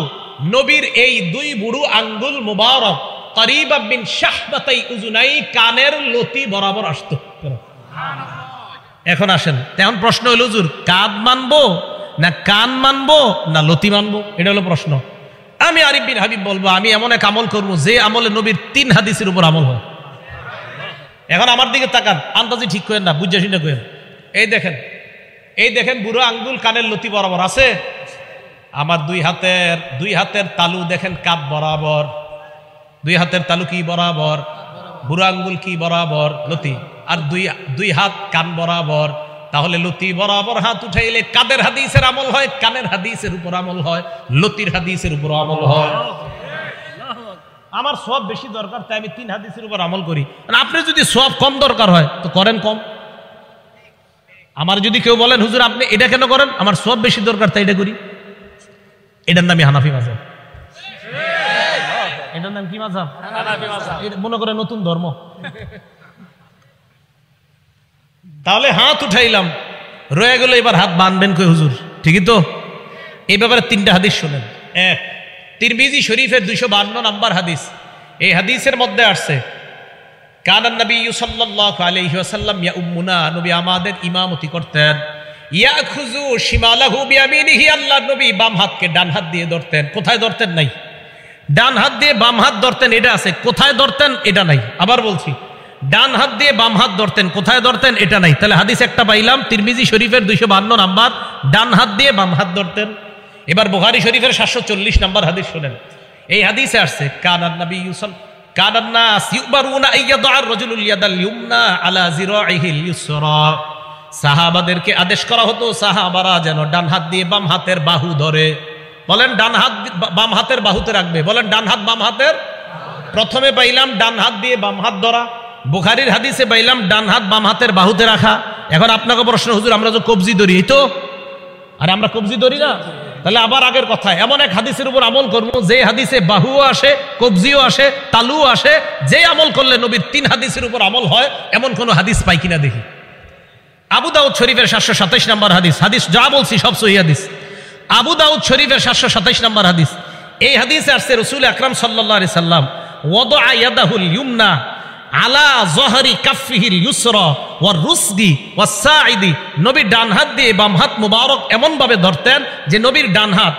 নবীর এই দুই বুড়ো আঙ্গুল মুবারক করিবা মিন শাহবাতাই উযুনাই, কানের লতি বরাবর আসতো। এখন আসেন, তেমন প্রশ্ন হলো হুজুর কাঁধ মানবো না কান মানবো না লতি মানবো, এটা হলো প্রশ্ন। আমি আরিফ বিন হাবিব বলবো আমি এমন এক আমল করবো যে আমলে নবীর 3 হাদিসের উপর আমল হয়। এখন আমার দিকে তাকান, আন্দাজি ঠিক করেন না, বুঝা শুনে করেন। এই দেখেন বুড়ো আঙ্গুল কানের লতি বরাবর আছে। আমার দুই হাতের তালু দেখেন কাঁধ বরাবর, 2 হাতের তালু কি বরাবর, বুড়ো আঙ্গুল কি বরাবর, লতি। আর দুই হাত কান বরাবর। তাহলে লতি বরাবর হাত উঠাইলে কাদের হাদিসের আমল হয়, কানের হাদিসের উপর আমল হয়, লতির হাদিসের উপর আমল হয়। আমার সওয়াব বেশি দরকার তাই আমি 3 হাদিসের উপর আমল করি। আপনি যদি সওয়াব কম দরকার হয় তো করেন কম। আমার যদি কেউ বলেন হুজুর আপনি এটা কেন করেন, আমার সওয়াব বেশি দরকার তাই এটা করি, এটার নামই হানাফি মাযহাব। এটার নাম কি মাযহাব? হানাফি মাযহাব। এটা মনে করে নতুন ধর্ম। তাহলে হাত উঠাইলাম, রয়ে গেল এবার হাত বাঁধবেন কই হুজুর, ঠিকই তো? এই ব্যাপারে 3টা হাদিস শোনেন। 1 তিরমিজি শরীফের 252 নম্বর হাদিস। এই হাদিসের মধ্যে আসছে কানান নবী সাল্লাল্লাহু আলাইহি ওয়াসাল্লাম ইয়াউম্মুনা, নবী আমাদের ইমামতি করতেন। ইয়াখুযু শিমালাহু বিয়ামিনিহি, আল্লাহর নবী বাম হাতকে ডান হাত দিয়ে ধরতেন। কোথায় ধরতেন নাই, ডান হাত দিয়ে বাম হাত ধরতেন এটা আছে, কোথায় ধরতেন এটা নাই। আবার বলছি, ডান হাত দিয়ে বাম হাত ধরতেন, কোথায় ধরতেন এটা নাই। তাহলে হাদিস একটা পাইলাম তিরমিজি শরীফের 252 নাম্বার, ডান হাত দিয়ে বাম হাত ধরতেন। এবার বুখারী শরীফের 740 নাম্বার হাদিস শুনেন। এই হাদিসে আসছে কানান নবী কানান নাস ইউবারুনা আইয়াদার রাজুলুল ইয়াদাল ইউমনা আলা জিরাইহিল ইউসরা, সাহাবাদেরকে আদেশ করা হতো সাহাবারা যেন ডান হাত দিয়ে বাম হাতের বাহু ধরে। বলেন ডান হাত বাম হাতের বাহুতে রাখবে, বলেন ডান হাত বাম হাতের। প্রথমে পাইলাম ডান হাত দিয়ে বাম হাত ধরা, বুখারীর হাদিসে পাইলাম ডান হাত বাম হাতের বাহুতে রাখা। এখন আপনাকে প্রশ্ন হুজুর আমরা তো কবজি ধরি, এই তো, আর আমরা কবজি ধরি না। তাহলে আবার আগের কথা, এমন এক হাদিসের উপর আমল করবো যে হাদিসে বাহুও আসে, কবজিও আসে, তালুও আসে, যে আমল করলে নবীর 3 হাদিসের উপর আমল হয় এমন কোন হাদিস পাই কিনা দেখি। আবু দাউদ শরীফের 727 নম্বর হাদিস, হাদিস যা বলছি সব সহিহ হাদিস। আবু দাউদ শরীফের 727 নম্বর হাদিস। এই হাদিসে আসছে রাসূল আকরাম সাল্লাল্লাহু আলাইহি সাল্লাম ওয়াদা ইয়াদাহুল ইউমনা আলা যহরি কাফিহিল ইউসরা ওয়ার রুসদি ওয়াস সাইদি, নবী ডান হাত দিয়ে বাম হাত মুবারক এমন ভাবে ধরতেন যে নবীর ডান হাত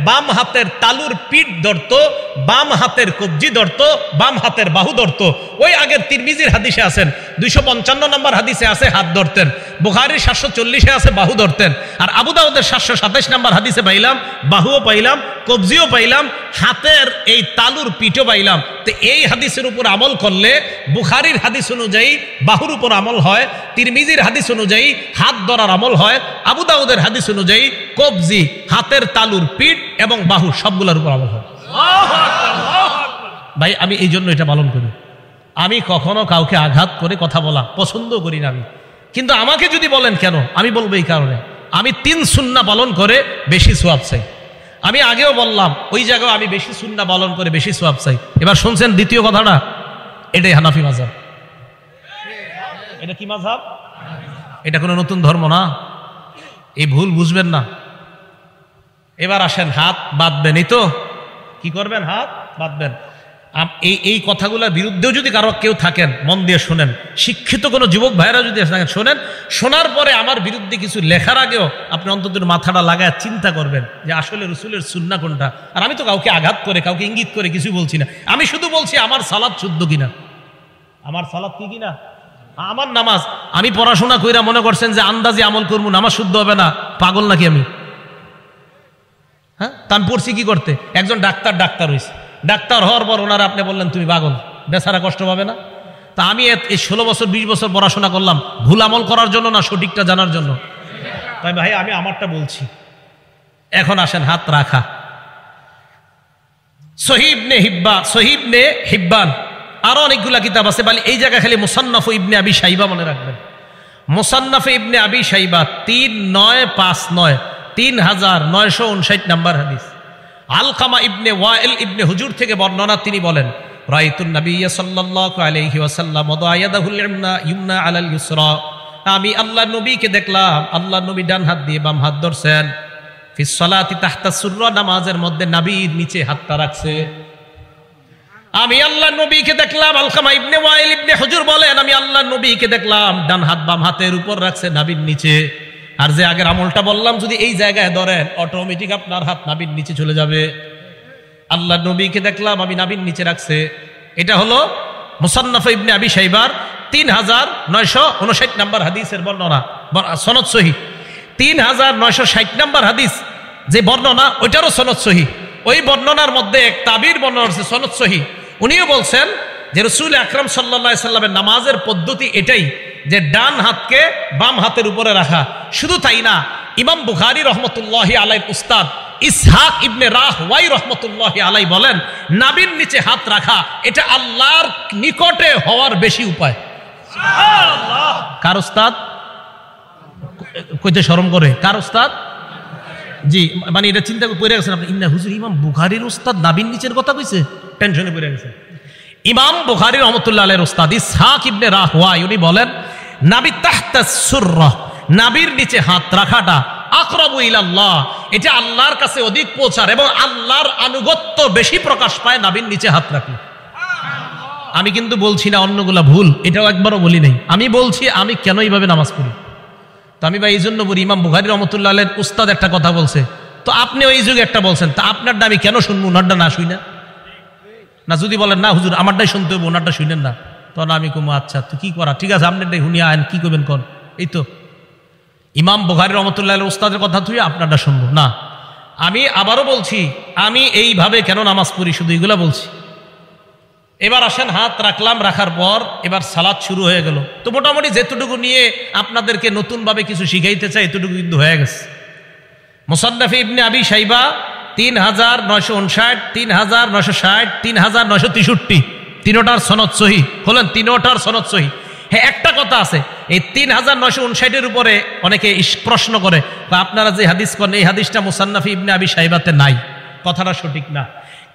বাম হাতের তালুর পিঠ ধরতো, বাম হাতের কবজি ধরতো, বাম হাতের বাহু ধরতো। ওই আগের তিরমিজির হাদিসে আছেন 255 নম্বর হাদিসে আছে হাত ধরতেন, বুখারীর 740-এ আছে বাহু ধরতেন, আর আবু দাউদের 727 নম্বর হাদিসে পাইলাম বাহুও পাইলাম, কবজিও পাইলাম, হাতের এই তালুর পিঠও পাইলাম। তো এই হাদিসের উপর আমল করলে বুখারীর হাদিস অনুযায়ী বাহুর উপর আমল হয়, তিরমিজির হাদিস অনুযায়ী হাত ধরার আমল হয়, আবু দাউদের হাদিস অনুযায়ী কবজি, হাতের তালুর পিঠ এবং বাহু সবগুলোর উপর আমল হয়। ভাই আমি এই জন্য এটা পালন করি। আমি কখনো কাউকে আঘাত করে কথা বলা পছন্দ করি না আমি, কিন্তু আমাকে যদি বলেন কেন, আমি বলবো এই কারণে আমি 3 সুন্নাহ পালন করে বেশি সওয়াব চাই। আমি আগেও বললাম ওই জায়গায় আমি বেশি সুন্নাহ পালন করে বেশি সওয়াব চাই। এবার শুনছেন দ্বিতীয় কথাটা, এটাই হানাফি মাযহাব। এটা কি মাযহাব? এটা কোনো নতুন ধর্ম না, এই ভুল বুঝবেন না। এবার আসেন হাত বাঁধবেন, এই তো কি করবেন, হাত বাঁধবেন। এই কথাগুলোর বিরুদ্ধেও যদি কারো কেউ থাকেন মন দিয়ে শোনেন, শিক্ষিত কোনো যুবক ভাইরা যদি থাকেন শোনেন, শোনার পরে আমার বিরুদ্ধে কিছু লেখার আগেও আপনি অন্তত মাথাটা লাগায় চিন্তা করবেন যে আসলে রাসূলের সুন্নাহ কোনটা। আর আমি তো কাউকে আঘাত করে কাউকে ইঙ্গিত করে কিছু বলছি না, আমি শুধু বলছি আমার সালাত শুদ্ধ কিনা, আমার সালাত কি কিনা, আমার নামাজ। আমি পড়াশোনা কইরা মনে করছেন যে আন্দাজে আমল করবো, নামাজ শুদ্ধ হবে না, পাগল নাকি আমি? হ্যাঁ, তান পড়ছি কি করতে? একজন ডাক্তার হয়েছে, ডাক্তার হওয়ার পর ওনারা আপনি বললেন তুমি পাগল, বেচারা কষ্ট পাবে না? তা আমি এই 16 বছর 20 বছর পড়াশোনা করলাম ভুল আমল করার জন্য না সঠিকটা জানার জন্য? তাই ভাই আমি আমারটা বলছি। এখন আসেন হাত রাখা। সহিহ ইবনে হিব্বান আরো অনেকগুলা কিতাব আছে, বলে এই জায়গা খালি মুসান্নাফ ইবনে আবি শাইবা মনে রাখবেন। মুসান্নাফ ইবনে আবি শাইবা 3959 3959 নম্বর হাদিস। আলকামা ইবনে ওয়াইল ইবনে হুজুর থেকে বর্ণনা, তিনি বলেন রাআইতুন নাবিয়্য সাল্লাল্লাহু আলাইহি ওয়াসাল্লাম ওয়াদা ইয়াদাহুল ইয়ুমনা আলাল ইউসরা, আমি আল্লাহর নবীকে দেখলাম আল্লাহর নবী ডান হাত দিয়ে বাম হাত ধরছেন, ফিস সালাতি তাহতা সুররা, নামাজের মধ্যে নাভির নিচে হাতটা রাখছে। আমি আল্লাহর নবীকে দেখলাম, আলকামা ইবনে ওয়াইল ইবনে হুজুর বলেন আমি আল্লাহর নবীকে দেখলাম ডান হাত বাম হাতের উপর রাখছে নাভির নিচে। আর যে আগের আমলটা বললাম যদি এই জায়গায় ধরেন অটোমেটিক আপনার হাত নাভির নিচে চলে যাবে। আল্লাহর নবীকে দেখলাম আমি নাভির নিচে রাখছে। এটা হলো মুসান্নাফ ইবনে আবি শাইবার 3959 নম্বর হাদিসের বর্ণনা, সনদ সহিহ। 3960 নম্বর হাদিস যে বর্ণনা, ওইটারও সনদ সহিহ। ওই বর্ণনার মধ্যে এক তাবির বর্ণনা আছে সনদ সহিহ। উনিও বলছেন যে রাসূল আকরাম সাল্লাল্লাহু আলাইহি সাল্লামের নামাজের পদ্ধতি এটাই যে ডান হাতকে বাম হাতের উপরে রাখা। শুধু তাই না, ইমাম বুখারী রাহমাতুল্লাহি আলাইহির উস্তাদ ইসহাক ইবনে রাহওয়াই রাহমাতুল্লাহি আলাইহি বলেন নাভির নিচে হাত রাখা এটা আল্লাহর নিকটে হওয়ার বেশি উপায়। সুবহানাল্লাহ। কার উস্তাদ? কইতে শরম করে, কার উস্তাদ? জি, মানে এটা চিন্তা করে পড়ে গেছেন আপনি, ইন্না হুজুর ইমাম বুখারীর উস্তাদ নাভির নিচের কথা কইছে, টেনশনে পড়ে গেছেন। ইমাম বুখারী রাহমাতুল্লাহি আলাইহির উস্তাদ ইসহাক ইবনে রাহওয়াই উনি বলেন নাভি তাহতা সুররা, নাভির নিচে হাত রাখাটা আকরাবু ইলাল্লাহ, এটা আল্লাহর কাছে অধিক পৌঁছার এবং আল্লাহর আনুগত্য বেশি প্রকাশ পায় নাভির নিচে হাত রাখলে। আমি কিন্তু বলছি না অন্যগুলা ভুল, এটাও একবারও বলি নাই। আমি বলছি আমি কেন এইভাবে নামাজ পড়ি। তো আমি ভাই এই জন্য বলি ইমাম বুখারী রাহমাতুল্লাহি আলাইহির উস্তাদ একটা কথা বলছে, তো আপনি ওই যুগে একটা বলছেন, তা আপনারটা আমি কেন শুনবো, ওনারটা না শুই না? না যদি বলেন না হুজুর আমারটাই শুনতে হবে ওনারটা শুনেন না, তখন আমি কমো আচ্ছা তো কি করা, ঠিক আছে আপনারটাই শুনিয়া আইন, কি করবেন কোন। এই তো ইমাম বুখারী রাহমাতুল্লাহি আলাইহির উস্তাদের কথা তুই আপনারটা শুনবো না। আমি আবারও বলছি আমি এইভাবে কেন নামাজ পড়ি, শুধু এগুলা বলছি। এবার আসেন হাত রাখলাম, রাখার পর এবার সালাত শুরু হয়ে গেল। তো মোটামুটি যেতটুকু নিয়ে আপনাদেরকে নতুনভাবে কিছু শিখাইতে চাই এতটুকু কিন্তু হয়ে গেছে। মুসান্নাফ ইবনে আবি শাইবা 3959, 3960, 3963 তিনোটার সনদ সহিহ। হলেন তিনোটার সনদ সহিহ। হ্যাঁ, একটা কথা আছে, এই 3959 উপরে অনেকে প্রশ্ন করে আপনারা যে হাদিস করেন এই হাদিসটা মুসান্নাফ ইবনে আবি শাইবাতে নাই। কথাটা সঠিক না।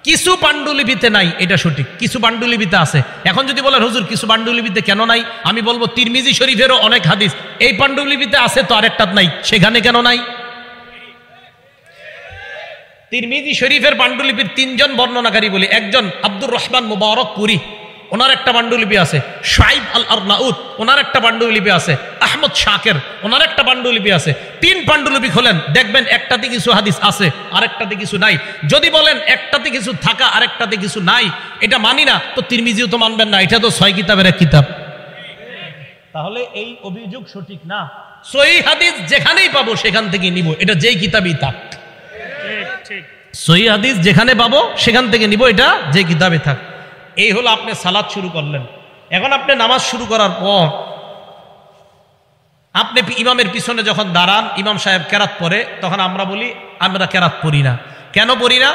কিছু পাণ্ডুলিপিতে নাই, এটা সঠিক, কিছু পাণ্ডুলিপিতে আছে। এখন যদি বলেন হুজুর কিছু পাণ্ডুলিপিতে কেন নাই, আমি বলবো তিরমিজি শরীফেরও অনেক হাদিস এই পাণ্ডুলিপিতে আছে, তো আরেকটা নাই, সেখানে কেন নাই? তিরমিজি শরীফের পাণ্ডুলিপির 3 জন বর্ণনাকারী বলি, একজন আব্দুর রহমান মুবারকপুরি, ওনার একটা পাণ্ডুলিপি আছে। শুআইব আল আরনাউত, ওনার একটা পাণ্ডুলিপি আছে। আহমদ শাকের, ওনার একটা পাণ্ডুলিপি আছে। 3 পাণ্ডুলিপি খোলেন, দেখবেন একটাতে কিছু হাদিস আছে আরেকটাতে কিছু নাই। যদি বলেন একটাতে কিছু থাকা আরেকটাতে কিছু নাই, এটা মানি না, তো তিরমিজিও তো মানবেন না, এটা তো 6 কিতাবের এক কিতাব। তাহলে এই অভিযোগ সঠিক না। সহিহ হাদিস যেখানেই পাবো সেখান থেকে নিব, এটা যেই কিতাবই থাক। সহিহ হাদিস যেখানে পাবো সেখান থেকে নিব, এটা যে কিতাবে থাক। এই হলো আপনি সালাত শুরু করলেন। এখন আপনি নামাজ শুরু করার পর আপনি ইমামের পিছনে যখন দাঁড়ান, ইমাম সাহেব কেরাত পড়ে, তখন আমরা বলি আমরা কেরাত পড়ি না। কেন পড়ি না?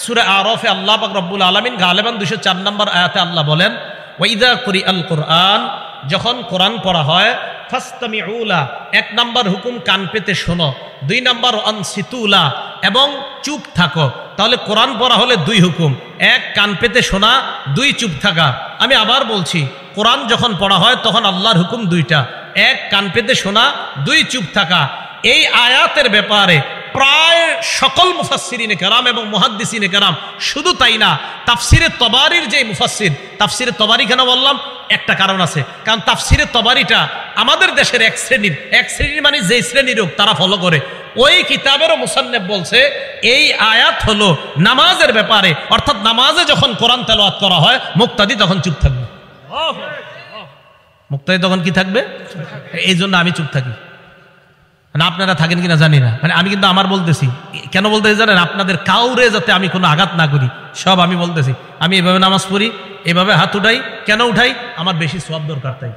সূরা আরাফে আল্লাহ পাক রব্বুল আলামিন গালেবান 204 নম্বর আয়াতে আল্লাহ বলেন ওয়াইদা কুরিআল কুরআন, যখন কোরআন পড়া হয় ফাসতামিউ লা, 1 নম্বর হুকুম কান পেতে শোনো, 2 নম্বর আনসিতু লা, এবং চুপ থাকো। তাহলে কোরআন পড়া হলে 2 হুকুম, 1 কান পেতে শোনা, 2 চুপ থাকা। আমি আবার বলছি কোরআন যখন পড়া হয় তখন আল্লাহর হুকুম 2টা, 1 কান পেতে শোনা, 2 চুপ থাকা। এই আয়াতের ব্যাপারে প্রায় সকল মুফাসসিরিনে কেরাম এবং মুহাদ্দিসিনে কেরাম, শুধু তাই না তাফসিরে তবারির যে মুফাসসির, তাফসিরে তবারি কেন বললাম, একটা কারণ আছে, কারণ তাফসিরে তবারিটা আমাদের দেশের এক শ্রেণীর মানে যে শ্রেণীর হোক তারা ফলো করে। ওই কিতাবেরও মুসান্নিফ বলছে এই আয়াত হলো নামাজের ব্যাপারে, অর্থাৎ নামাজে যখন কোরআন তেলাওয়াত করা হয় মুক্তাদি তখন চুপ থাকবে। মুক্তাদি তখন কি থাকবে? এই জন্য আমি চুপ থাকি। মানে আপনারা থাকেন কিনা জানি না, মানে আমি কিন্তু আমার বলতেছি, কেন বলতেছি জানেন? আপনাদের কাউরে যাতে আমি কোনো আঘাত না করি, সব আমি বলতেছি। আমি এভাবে নামাজ পড়ি, এভাবে হাত উঠাই। কেন উঠাই? আমার বেশি সওয়াব দরকার, তাই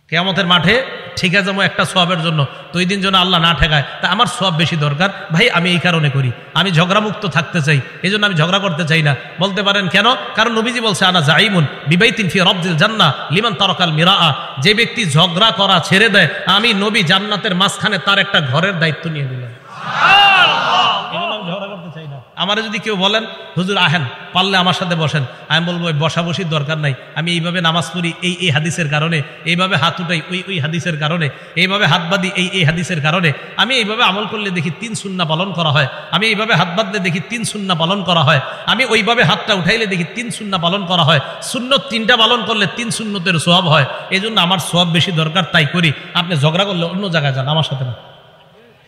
কিয়ামতের মাঠে ঠিকা যাবো একটা সওয়াবের জন্য, তো ওই দিন যেন আল্লাহ না ঠেকায়, তা আমার সওয়াব বেশি দরকার ভাই, আমি এই কারণে করি, আমি ঝগড়ামুক্ত থাকতে চাই, এই জন্য আমি ঝগড়া করতে চাই না। বলতে পারেন কেন? কারণ নবীজি বলছে আনা জাইমুন বিবাইতিন ফি রাবদিল জান্নাহ লিমান তারাকাল মিরাআ, যে ব্যক্তি ঝগড়া করা ছেড়ে দেয় আমি নবী জান্নাতের মাঝখানে তার একটা ঘরের দায়িত্ব নিয়ে দিলাম। ঝগড়া করতে চাই না। আমারে যদি কেউ বলেন হুজুর আহেন পারলে আমার সাথে বসেন, আমি বলবো বসাবসির দরকার নাই, আমি এইভাবে নামাজ পড়ি এই হাদিসের কারণে, এইভাবে হাত উঠাই ওই হাদিসের কারণে, এইভাবে হাত বাঁধি এই হাদিসের কারণে, আমি এইভাবে আমল করলে দেখি 3 সুন্নাহ পালন করা হয়, আমি এইভাবে হাত বাঁধলে দেখি 3 সুন্নাহ পালন করা হয়, আমি ওইভাবে হাতটা উঠাইলে দেখি 3 সুন্নাহ পালন করা হয়, সুন্নত 3টা পালন করলে 3 সুন্নতের সওয়াব হয়, এই জন্য আমার সওয়াব বেশি দরকার তাই করি। আপনি ঝগড়া করলে অন্য জায়গায় যান, আমার সাথে না।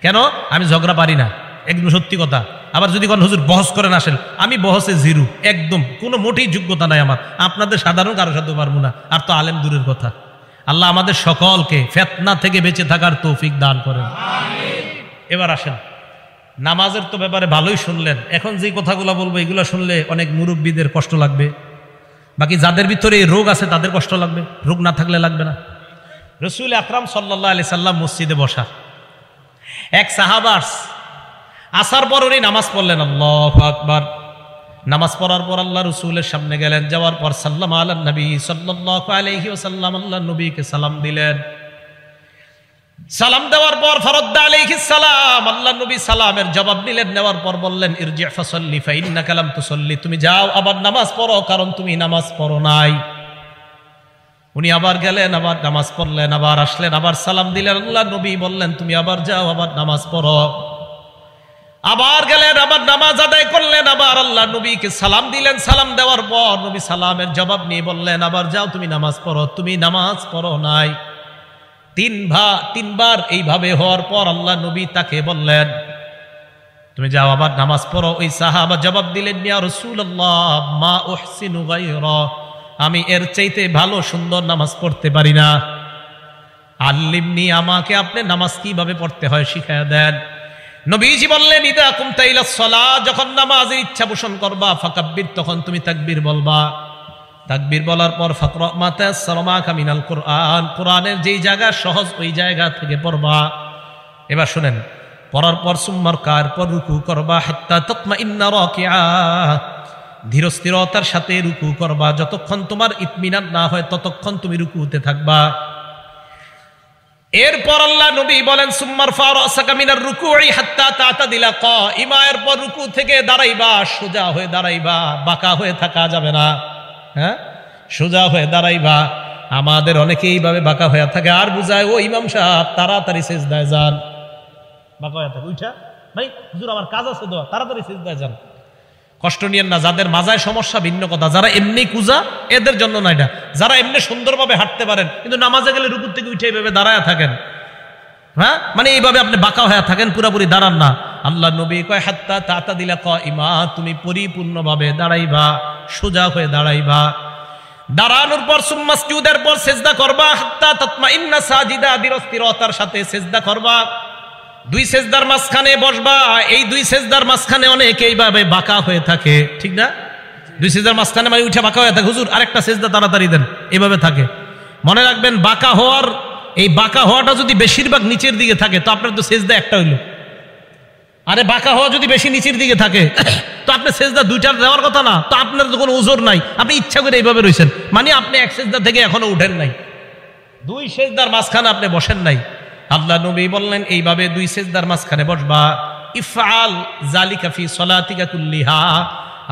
কেন? আমি ঝগড়া পারি না, একদম সত্যি কথা। আবার যদি কোন হুজুর বহস করেন আসেন, আমি বহসে জিরো, একদম কোনো মোটেই যোগ্যতা নাই আমার, আপনাদের সাধারণ কারো সাথে পারবো না, আর তো আলেম দূরের কথা। আল্লাহ আমাদের সকলকে ফিতনা থেকে বেঁচে থাকার তৌফিক দান করেন। এবার আসেন নামাজের তো ব্যাপারে ভালোই শুনলেন, এখন যে কথাগুলো বলবো এগুলো শুনলে অনেক মুরব্বীদের কষ্ট লাগবে, বাকি যাদের ভিতরে এই রোগ আছে তাদের কষ্ট লাগবে, রোগ না থাকলে লাগবে না। রাসূল আকরাম সাল্লাল্লাহু আলাইহি সাল্লাম মসজিদে বসা, এক সাহাবা আসার পর উনি নামাজ পড়লেন, আল্লাহু আকবার। নামাজ পড়ার পর আল্লাহ রসুলের সামনে গেলেন, যাওয়ার পর সাল্লাম আলা নবী সাল্লাল্লাহু আলাইহি ওয়াসাল্লাম, আল্লাহ নবীকে সালাম দিলেন। সালাম দেওয়ার পর ফরদ্দা আলাইহিস সালাম, আল্লাহ নবী সালামের জবাব দিলেন, নেওয়ার পর বললেন ইরজি ফাসাল্লি ফাইন্নাকা লাম তুসাল্লি, তুমি যাও আবার নামাজ পড়ো, কারণ তুমি নামাজ পড়ো নাই। উনি আবার গেলেন, আবার নামাজ পড়লেন, আবার আসলেন, আবার সালাম দিলেন, আল্লাহ নবী বললেন তুমি আবার যাও, আবার নামাজ পড়ো। আবার গেলেন, আবার নামাজ আদায় করলেন, আবার আল্লাহ নবীকে সালাম দিলেন। সালাম দেওয়ার পর নবী সালামের জবাব নিয়ে বললেন আবার যাও তুমি নামাজ পড়ো, তুমি নামাজ পড়ো নাই। তিনবার এইভাবে হওয়ার পর আল্লাহ নবী তাকে বললেন তুমি যাও আবার নামাজ পড়ো। ওই সাহাবা জবাব দিলেন ইয়া রাসূলুল্লাহ মা উহসিনু গায়রা, আমি এর চাইতে ভালো সুন্দর নামাজ পড়তে পারি না, আল্লিমনি, আমাকে আপনি নামাজ কিভাবে পড়তে হয় শিখায়া দেন। নবীজি বললেন ইদা কুমতা ইলাস সালাহ, যখন নামাজের ইচ্ছা পোষণ করবা ফাকাব্বির, তখন তুমি তাকবীর বলবা। তাকবীর বলার পর ফাকরা মা তায়াসসারা মাকা মিনাল কুরআন, কোরআনের যেই জায়গা সহজ ওই জায়গা থেকে পড়বা। এবার শুনেন, পড়ার পর সুম্মারকার পর রুকু করবা, হাত্তা তাতমাইন্না রাকিআ, ধীর স্থিরতার সাথে রুকু করবা, যতক্ষণ তোমার ইতমিনান না হয় ততক্ষণ তুমি রুকুতে থাকবা। এরপর আল্লাহ নবী বলেন সুম্মারফা রাসাকা মিনার রুকুই হাত্তা তাতাদিলা কাইমা, এরপর রুকু থেকে দাঁড়াইবা, সোজা হয়ে দাঁড়াইবা, বাঁকা হয়ে থাকা যাবে না, হ্যাঁ সোজা হয়ে দাঁড়াইবা। আমাদের অনেকেই এইভাবে বাঁকা হয়ে থাকে, আর বুঝায় ও ইমাম সাহেব তাড়াতাড়ি সিজদায় যান, বাঁকা হয়ে থাকে, উঠা ভাই হুজুর আমার কাজ আছে তো তাড়াতাড়ি সিজদায় যান। কষ্ট নিয়েন না, যাদের মাজায় সমস্যা ভিন্ন কথা, যারা এমনি কুজা এদের জন্য না এটা, যারা এমনি সুন্দরভাবে হাঁটতে পারেন কিন্তু নামাজে গেলে রুকু থেকে উঠে এইভাবে দাঁড়ায় থাকেন, হ্যাঁ মানে এইভাবে আপনি বাঁকা হয়ে থাকেন, পুরাপুরি দাঁড়ান না। আল্লাহ নবী কয় হাত্তা তাতাদিলা কাইমা, তুমি পরিপূর্ণভাবে দাঁড়াইবা, সোজা হয়ে দাঁড়াইবা। দাঁড়ানোর পর সুম্মা সুজুদের পর সিজদা করবা, হাত্তা তাতমাইন্না সাজিদা, ধীরস্থিরতার সাথে সিজদা করবা। 2 সেজদার মাঝখানে বসবা, এই 2 সেজদার মাঝখানে অনেকে এইভাবে বাঁকা হয়ে থাকে, ঠিক না? 2 সেজদার মাঝখানে মানে উঠে বাঁকা হয়ে থাকে, হুজুর আরেকটা সেজদা তাড়াতাড়ি দেন, এইভাবে থাকে। মনে রাখবেন বাঁকা হওয়াটা যদি বেশিরভাগ নিচের দিকে থাকে তো আপনার তো সেজদা একটা হইলো, আরে বাঁকা হওয়া যদি বেশি নিচের দিকে থাকে তো আপনি সেজদা 2টা দেওয়ার কথা না, তো আপনার তো কোনো ওজোর নাই, আপনি ইচ্ছা করে এইভাবে রয়েছেন, মানে আপনি এক সেজদা থেকে এখনো উঠেন নাই, 2 সেজদার মাঝখানে আপনি বসেন নাই। আল্লাহ নবী বললেন এইভাবে 2 সেজদার মাঝখানে বসবা। ইফআল যালিকা ফি সলাতিকা কুল্লিহা,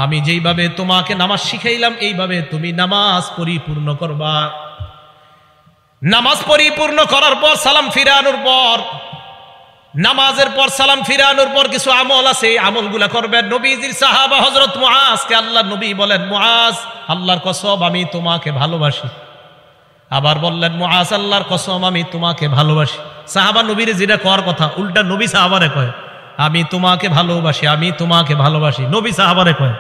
আমি যেইভাবে তোমাকে নামাজ শিখাইলাম এইভাবে তুমি নামাজ পরিপূর্ণ করবা। নামাজ পরিপূর্ণ করার পর সালাম ফিরানোর পর, নামাজের পর সালাম ফিরানোর পর কিছু আমল আছে, এই আমলগুলা করবেন। নবীজির সাহাবা হযরত মুআজকে আল্লাহ নবী বলেন মুআজ আল্লাহর কসম আমি তোমাকে ভালোবাসি। আবার বললেন মুআজ আল্লাহর কসম আমি তোমাকে ভালোবাসি। সাহাবা নবীর যেটা করার কথা উল্টা নবী সাহাবারে কয় আমি তোমাকে ভালোবাসি, আমি তোমাকে ভালোবাসি। নবী সাহাবারে কয়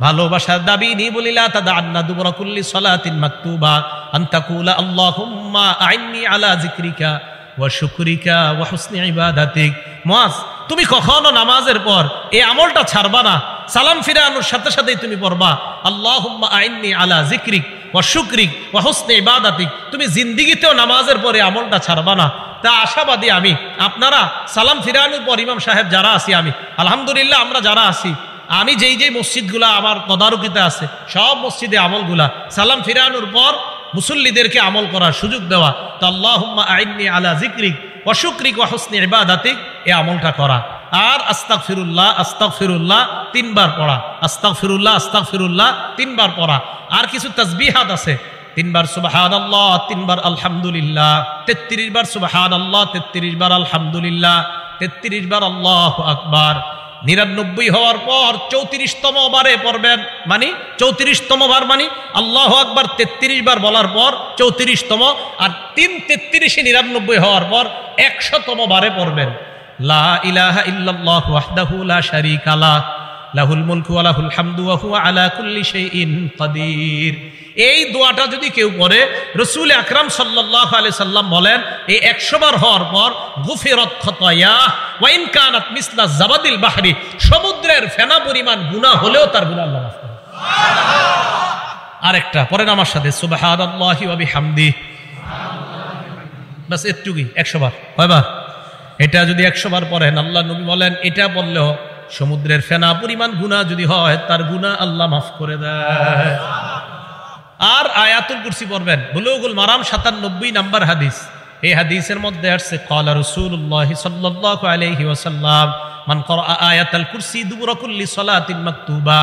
ভালোবাসার দাবি নি বলিলা তাদান্না দুবরা কুল্লি সালাতিন মাকতুবা আন তাকুলা আল্লাহুম্মা আইন্নি আলা যিকরিকা ওয়া শুকরিকা ওয়া হুসনি ইবাদাতিক। মুআজ তুমি কখনো নামাজের পর এই আমলটা ছাড়বা না, সালাম ফিরানোর সাথে সাথেই তুমি পড়বা আল্লাহুম্মা আইন্নি আলা যিকরিক, ওয়া শুকরিক ওয়া হুসনি ইবাদাতিক, তুমি জিন্দেগিতেও নামাজের পরে আমলটা ছাড়বা না। তা আশাবাদী আমি। আপনারা সালাম ফিরানোর পর ইমাম সাহেব যারা আছি, আমি আলহামদুলিল্লাহ আমরা যারা আছি, আমি যেই মসজিদগুলা আমার তদারকিতে আছে সব মসজিদে আমলগুলা সালাম ফিরানোর পর মুসল্লিদেরকে আমল করার সুযোগ দেওয়া। তো আল্লাহুম্মা আইন্নি আলা যিকরিক ওয়া শুকরিক ওয়া হুসনি ইবাদাতিক, এই আমলটা করা। আর আস্তাগফিরুল্লাহ আস্তাগফিরুল্লাহ 3 বার পড়া, আস্তাগফিরুল্লাহ আস্তাগফিরুল্লাহ 3 বার পড়া। আর কিছু তাসবিহাত আছে, 3 বার সুবহানাল্লাহ, 3 বার আলহামদুলিল্লাহ, 33 বার সুবহানাল্লাহ, 33 বার আলহামদুলিল্লাহ, 33 বার আল্লাহু আকবার। 99 হওয়ার পর 34তম বারে পড়বেন, মানে 34তম বার মানে আল্লাহু আকবার 33 বার বলার পর 34তম, আর 3 99 হওয়ার পর 100তম বারে পড়বেন লা ইলাহা ইল্লাল্লাহু ওয়াহদাহু লা শারীকা লাহ লাহুল মুলকু ওয়া লাহুল হামদু ওয়া হুয়া আলা কুল্লি শাইইন কাদির। এই দোয়াটা যদি কেউ পড়ে, রাসূল আকরাম সাল্লাল্লাহু আলাইহি সাল্লাম বলেন এই 100 বার হওয়ার পর গুফিরাত খাতায়া ওয়া ইন কানাত মিসলা জাবাদিল বাহরি, সমুদ্রের ফেনা পরিমাণ গুনাহ হলেও তার গুনাহ আল্লাহ মাফ করে। সুবহানাল্লাহ। আরেকটা পড়েন আমার সাথে, সুবহানাল্লাহি ওয়া বিহামদি, বাস এটুকুই 100 বার। কয়বার? এটা যদি 100 বার পড়েন, আল্লাহ নবী বলেন এটা বললেও সমুদ্রের ফেনা পরিমাণ গুনাহ যদি হয় তার গুনাহ আল্লাহ মাফ করে দেয়। আর আয়াতুল কুরসি পড়বেন। বুলুগুল মারাম 97 নম্বর হাদিস, এই হাদিসের মধ্যে আসছে ক্বালা রাসূলুল্লাহ সাল্লাল্লাহু আলাইহি ওয়াসাল্লাম মান ক্বারা আয়াতুল কুরসি দুবুরা কুল্লি সালাতিন মাকতুবা,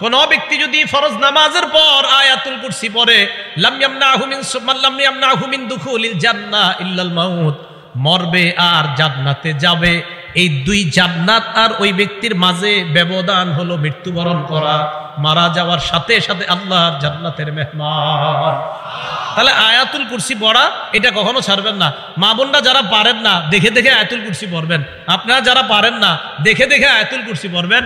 কোন ব্যক্তি যদি ফরজ নামাজের পর আয়াতুল কুরসি পড়ে, লাম ইয়ামনাহু মিন দুখুলিল জান্নাহ ইল্লাল মাউত, মরবে আর জান্নাতে যাবে। এই 2 জান্নাত আর ওই ব্যক্তির মাঝে ব্যবধান হলো মৃত্যুবরণ করা, মারা যাওয়ার সাথে সাথে আল্লাহর জান্নাতের মেহমান। তাহলে আয়াতুল কুরসি পড়া এটা কখনো ছাড়বেন না। মা বোনরা যারা পারেন না দেখে দেখে আয়াতুল কুরসি পড়বেন, আপনারা যারা পারেন না দেখে দেখে আয়াতুল কুরসি পড়বেন।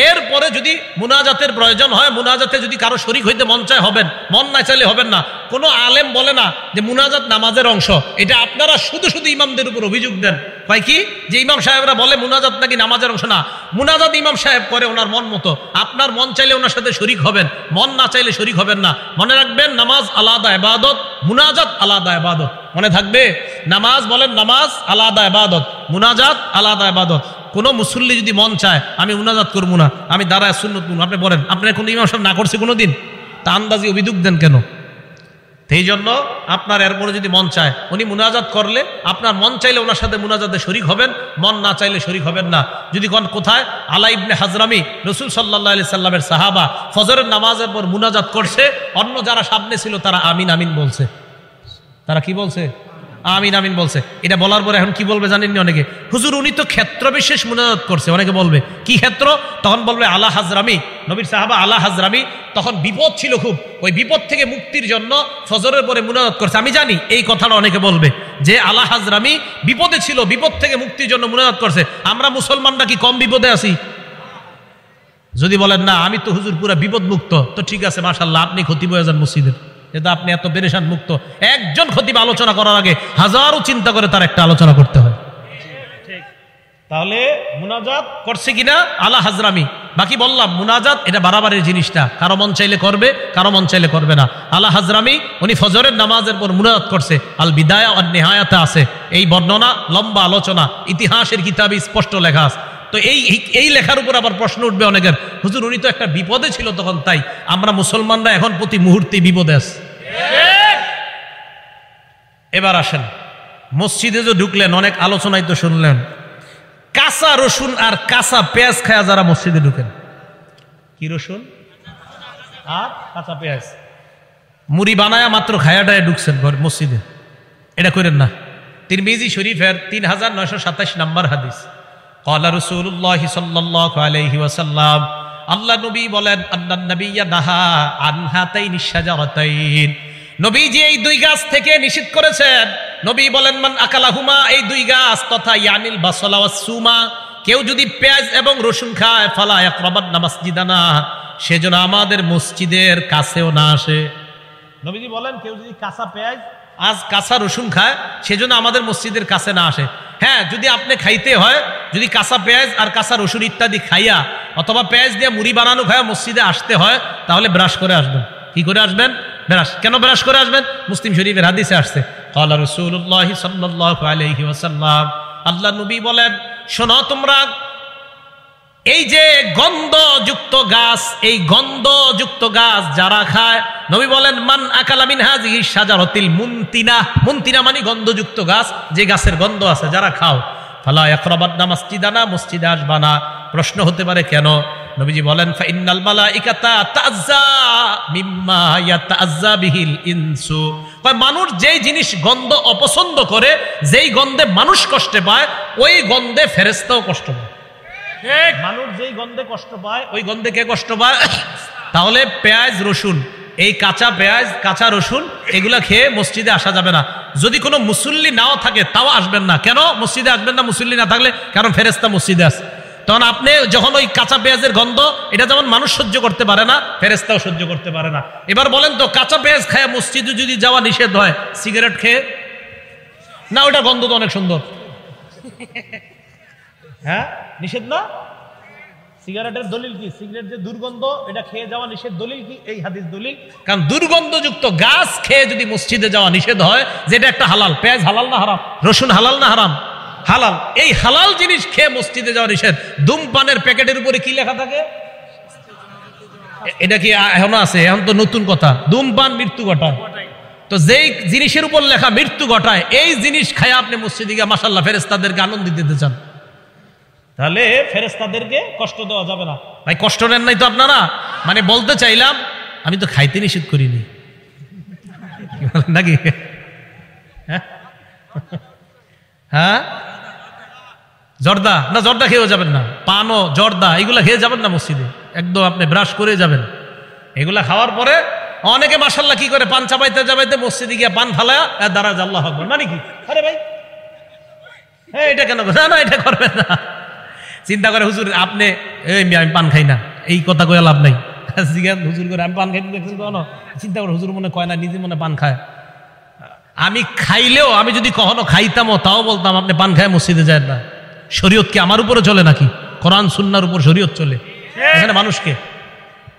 এরপরে যদি মুনাজাতের প্রয়োজন হয়, মুনাজাতে যদি কারো শরীক হইতে মন চায় হবেন, মন না চাইলে হবেন না। কোনো আলেম বলে না যে মুনাজাত নামাজের অংশ, এটা আপনারা শুধু শুধু ইমামদের উপর অভিযোগ দেন। হয় কি যে ইমাম সাহেবরা বলে মুনাজাত নাকি নামাজের অংশ না, মুনাজাত ইমাম সাহেব করে ওনার মন মতো। আপনার মন চাইলে ওনার সাথে শরীক হবেন, মন না চাইলে শরীক হবেন না। মনে রাখবেন নামাজ আলাদা ইবাদত, মুনাজাত আলাদা ইবাদত। মনে থাকবে, নামাজ বলেন নামাজ আলাদা ইবাদত, মুনাজাত আলাদা ইবাদত। কোন মুসল্লি যদি মন চায় আমি মুনাজাত করবো না, আমি দাঁড়ায় সুন্নত পড়ব, আপনি বলেন আপনার কোন ইমাম সাহেব না করছে কোনোদিন? তা আন্দাজি অভিযোগ দেন কেন? সেই জন্য আপনার এরপরে যদি মন চায় উনি মুনাজাত করলে আপনার মন চাইলে ওনার সাথে মুনাজাতে শরীক হবেন, মন না চাইলে শরীক হবেন না। যদি কোন কোথায় আলা ইবনে হাজরামি রাসূল সাল্লাল্লাহু আলাইহি সাল্লামের সাহাবা ফজরের নামাজের পর মুনাজাত করছে, অন্য যারা সামনে ছিল তারা আমিন আমিন বলছে। তারা কি বলছে? আমিন আমিন বলছে। এটা বলার পরে এখন কি বলবে জানেননি অনেকে? হুজুর উনি তো ক্ষেত্র বিশেষ মুনাজাত করছে। অনেকে বলবে কি ক্ষেত্র? তখন বলবে আলা হাজরামি, নবীর সাহাবা আলা হাজরামি তখন বিপদ ছিল খুব, ওই বিপদ থেকে মুক্তির জন্য ফজরের পরে মুনাজাত করছে। আমি জানি এই কথাটা অনেকে বলবে যে আলা হাজরামি বিপদে ছিল, বিপদ থেকে মুক্তির জন্য মুনাজাত করছে। আমরা মুসলমানরা কি কম বিপদে আছি? যদি বলেন না আমি তো হুজুর পুরো বিপদ মুক্ত, তো ঠিক আছে মাশাআল্লাহ, আপনি খতিব হয়ে যান মসজিদের, যেটা আপনি এত পেরেশান মুক্ত। একজন খতিব আলোচনা করার আগে হাজারো চিন্তা করে তার একটা আলোচনা করতে হয়। তাহলে মুনাজাত করছে কিনা আলা হাজরামি। বাকি বললাম মুনাজাত এটা বাড়াবাড়ির জিনিসটা, কারো মন চাইলে করবে, কারো মন চাইলে করবে না। আলা হাজরামি উনি ফজরের নামাজের পর মুনাজাত করছে। আল বিদায়া ওয়ান নিহায়াতে আছে এই বর্ণনা, লম্বা আলোচনা, ইতিহাসের কিতাবে স্পষ্ট লেখা আছে। তো এই লেখার উপর আবার প্রশ্ন উঠবে অনেকের, হুজুর উনি তো একটা বিপদে ছিল তখন, তাই আমরা মুসলমানরা এখন প্রতি মুহূর্তে বিপদে আছি। এবার আসেন মসজিদে যে ঢুকলেন, অনেক আলোচনায় তো শুনলেন কাঁচা রসুন আর কাঁচা পেঁয়াজ খায়া যারা মসজিদে ঢুকেন। কি রসুন আর কাঁচা পেঁয়াজ মুড়ি বানায়া মাত্র খায়াটায় ঢুকছেন ঘর মসজিদে, এটা করেন না। তিরমিজি শরীফের 3927 নম্বর হাদিস, ক্বালা রাসূলুল্লাহ সাল্লাল্লাহু আলাইহি ওয়াসাল্লাম, আল্লাহ নবী বলেন আন্নান নাবিয়্যা নাহা আন হাতাইনিশ শাজারাতাইন, নবীজি এই 2 গাছ থেকে নিষেধ করেছেন। নবী বলেন মান আকালাহুমা, এই 2 গাছ তথা ইয়ানিল বাসলা ওয়াস সুমা, কেউ যদি পেঁয়াজ এবং রসুন খায় ফালা ইয়াকরাবান্না মাসজিদানা, সেজন্য আমাদের মসজিদের কাছেও না আসে। নবীজি বলেন কেউ যদি কাঁচা পেঁয়াজ আজ কাঁচা রসুন খায় সেজন্য আমাদের মসজিদের কাছে না আসে। হ্যাঁ, যদি আপনি খাইতে হয়, যদি কাঁচা পেঁয়াজ আর কাঁচা রসুন ইত্যাদি খাইয়া অথবা পেঁয়াজ দিয়ে মুড়ি বানানো খায়া মসজিদে আসতে হয়, তাহলে ব্রাশ করে আসবেন। কি করে আসবেন? ব্রাশ কেন ব্রাশ করে আসবেন? মুসলিম শরীফের হাদিসে আসছে, ক্বালা রাসূলুল্লাহ সাল্লাল্লাহু আলাইহি ওয়াসাল্লাম, আল্লাহ নবী বলেন, শোনো তোমরা, এই যে গন্ধযুক্ত গাছ, এই গন্ধযুক্ত গাছ যারা খায়, নবী বলেন, মান আকালা মিন হাযিহি শাজারাতিল মুনতিনা, মুনতিনা মানে গন্ধযুক্ত গাছ, যে গাছের গন্ধ আছে, যারা খাও, ফালা ইয়াকরাবান্না মাসজিদানা, মসজিদে আসবা না। প্রশ্ন হতে পারে কেন? নবীজি বলেন, ফা ইন্নাল মালাইকাতা তাআজ্জা মিম্মা ইয়াতাআজ্জা বিহিল ইনসু, মানুষ যেই জিনিস গন্ধ অপছন্দ করে, যেই গন্ধে মানুষ কষ্ট পায়, ওই গন্ধে ফেরেশতাও কষ্ট পায়। মানুষ যেই গন্ধে কষ্ট পায়, ওই গন্ধে কে কষ্ট পায়? তাহলে পেঁয়াজ রসুন, এই কাঁচা পেঁয়াজ কাঁচা রসুন এগুলা খেয়ে মসজিদে আসা যাবে না। যদি কোনো মুসল্লি নাও থাকে তাও আসবেন না। কেন মসজিদে আসবেন না মুসল্লি না থাকলে? কারণ ফেরেশতা মসজিদে আছে। তখন আপনি যখন ওই কাঁচা পেঁয়াজের গন্ধ, এটা যেমন মানুষ সহ্য করতে পারে না, ফেরেশতাও সহ্য করতে পারে না। এবার বলেন তো, কাঁচা পেঁয়াজ খায় মসজিদে যদি যাওয়া নিষেধ হয়, সিগারেট খেয়ে না, ওটা গন্ধ তো অনেক সুন্দর, হ্যাঁ নিষেধ না? সিগারেটের দলিল কি? সিগারেট যে দুর্গন্ধ, এটা খেয়ে যাওয়া নিষেধ, দলিল কি? এই হাদিস দলিল। কারণ দুর্গন্ধযুক্ত গাছ খেয়ে যদি মসজিদে যাওয়া নিষেধ হয়, যেটা একটা হালাল, পেঁয়াজ হালাল না হারাম? রসুন হালাল না হারাম? হালাল। এই হালাল জিনিস খেয়ে মসজিদে যাওয়া নিষেধ। ধূমপানের প্যাকেটের উপরে কি লেখা থাকে? এটা কি এখনো আছে? এখন তো নতুন কথা, ধূমপান মৃত্যু ঘটায়। তো যেই জিনিসের উপর লেখা মৃত্যু ঘটায়, এই জিনিস খায় আপনি মসজিদে গিয়ে মাশাআল্লাহ ফেরেশতাদেরকে আনন্দ দিতে চান, তাহলে ফেরেশতাদেরকে কষ্ট দেওয়া যাবে না। ভাই কষ্ট নেন নাই তো আপনারা? মানে বলতে চাইলাম, আমি তো খাইতে নিষেধ করিনি নাকি? হ্যাঁ, জর্দা না, জর্দা খেয়েও যাবেন না, পানও জর্দা এগুলা খেয়ে যাবেন না মসজিদে, একদম আপনি ব্রাশ করে যাবেন। এগুলা খাওয়ার পরে অনেকে মাশাআল্লাহ কি করে, পান চাবাইতে চাবাইতে মসজিদে গিয়ে পান ফালায়া দাঁড়ায়, আল্লাহু আকবার, মানে কি? আরে ভাই হ্যাঁ, এটা কেন? না না, এটা করবেন না। চিন্তা করে হুজুর আপনি, আমি পান খাই না, এই কথা কয়ে লাভ নাই। হুজুর করে আমি পান খাইতে দেখছেন কখনো? চিন্তা করে হুজুর মনে কয় না, নিজে মনে পান খায়। আমি খাইলেও, আমি যদি কখনো খাইতামও তাও বলতাম আপনি পান খায় মসজিদে যায় না। শরীয়ত কি আমার উপরে চলে নাকি? কোরআন সুন্নাহর উপর শরীয়ত চলে এখানে মানুষকে।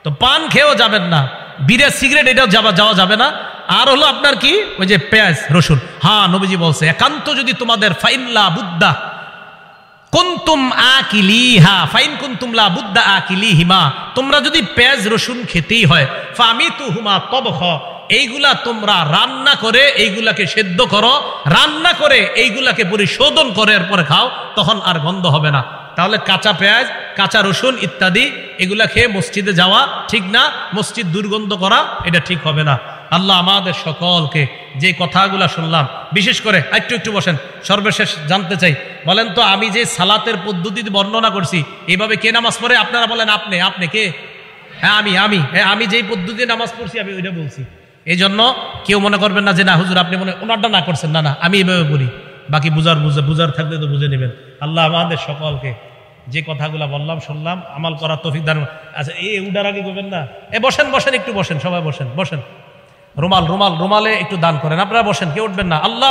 তো পান খেয়েও যাবেন না, বিড়ি সিগারেট এটাও যাওয়া যাবে না। আর হলো আপনার কি, ওই যে পেঁয়াজ রসুন। হ্যাঁ, নবীজি বলছে, একান্ত যদি তোমাদের ফাইনলা বুদ্দা কুনতুম আকিলিহা, ফাইন কুনতুম লা বুদ্দা আকিলিহিমা, তোমরা যদি পেঁয়াজ রসুন খেতেই হয়, ফামিতুহুমা তবখ, এইগুলা তোমরা রান্না করে, এইগুলাকে সেদ্ধ করো, রান্না করে এইগুলাকে পরিশোধন করে এরপরে খাও, তখন আর গন্ধ হবে না। তাহলে কাঁচা পেঁয়াজ, কাঁচা রসুন ইত্যাদি এগুলা খেয়ে মসজিদে যাওয়া ঠিক না, মসজিদ দুর্গন্ধ করা এটা ঠিক হবে না। আল্লাহ আমাদের সকলকে যে কথাগুলা শুনলাম, বিশেষ করে একটু বসেন, সর্বশেষ জানতে চাই, বলেন তো আমি যে সালাতের পদ্ধতি বর্ণনা করছি, এইভাবে কে নামাজ পড়ে? আপনারা বলেন, আপনি কে? হ্যাঁ আমি যেই পদ্ধতি নামাজ পড়ছি আমি ওইটা বলছি। এই জন্য কেউ মনে করবেন না যে না হুজুর আপনি মনে ওনারটা না করছেন, না আমি এইভাবে বলি। বাকি বুঝার থাকলে তো বুঝে নেবেন। আল্লাহ আমাদের সকলকে যে কথাগুলা বললাম শুনলাম আমাল করার তৌফিক দান। আচ্ছা, উডার আগে করবেন না, বসেন একটু বসেন, সবাই বসেন। রুমালে একটু দান করেন, আপনারা বসেন, কেউ উঠবেন না। আল্লাহ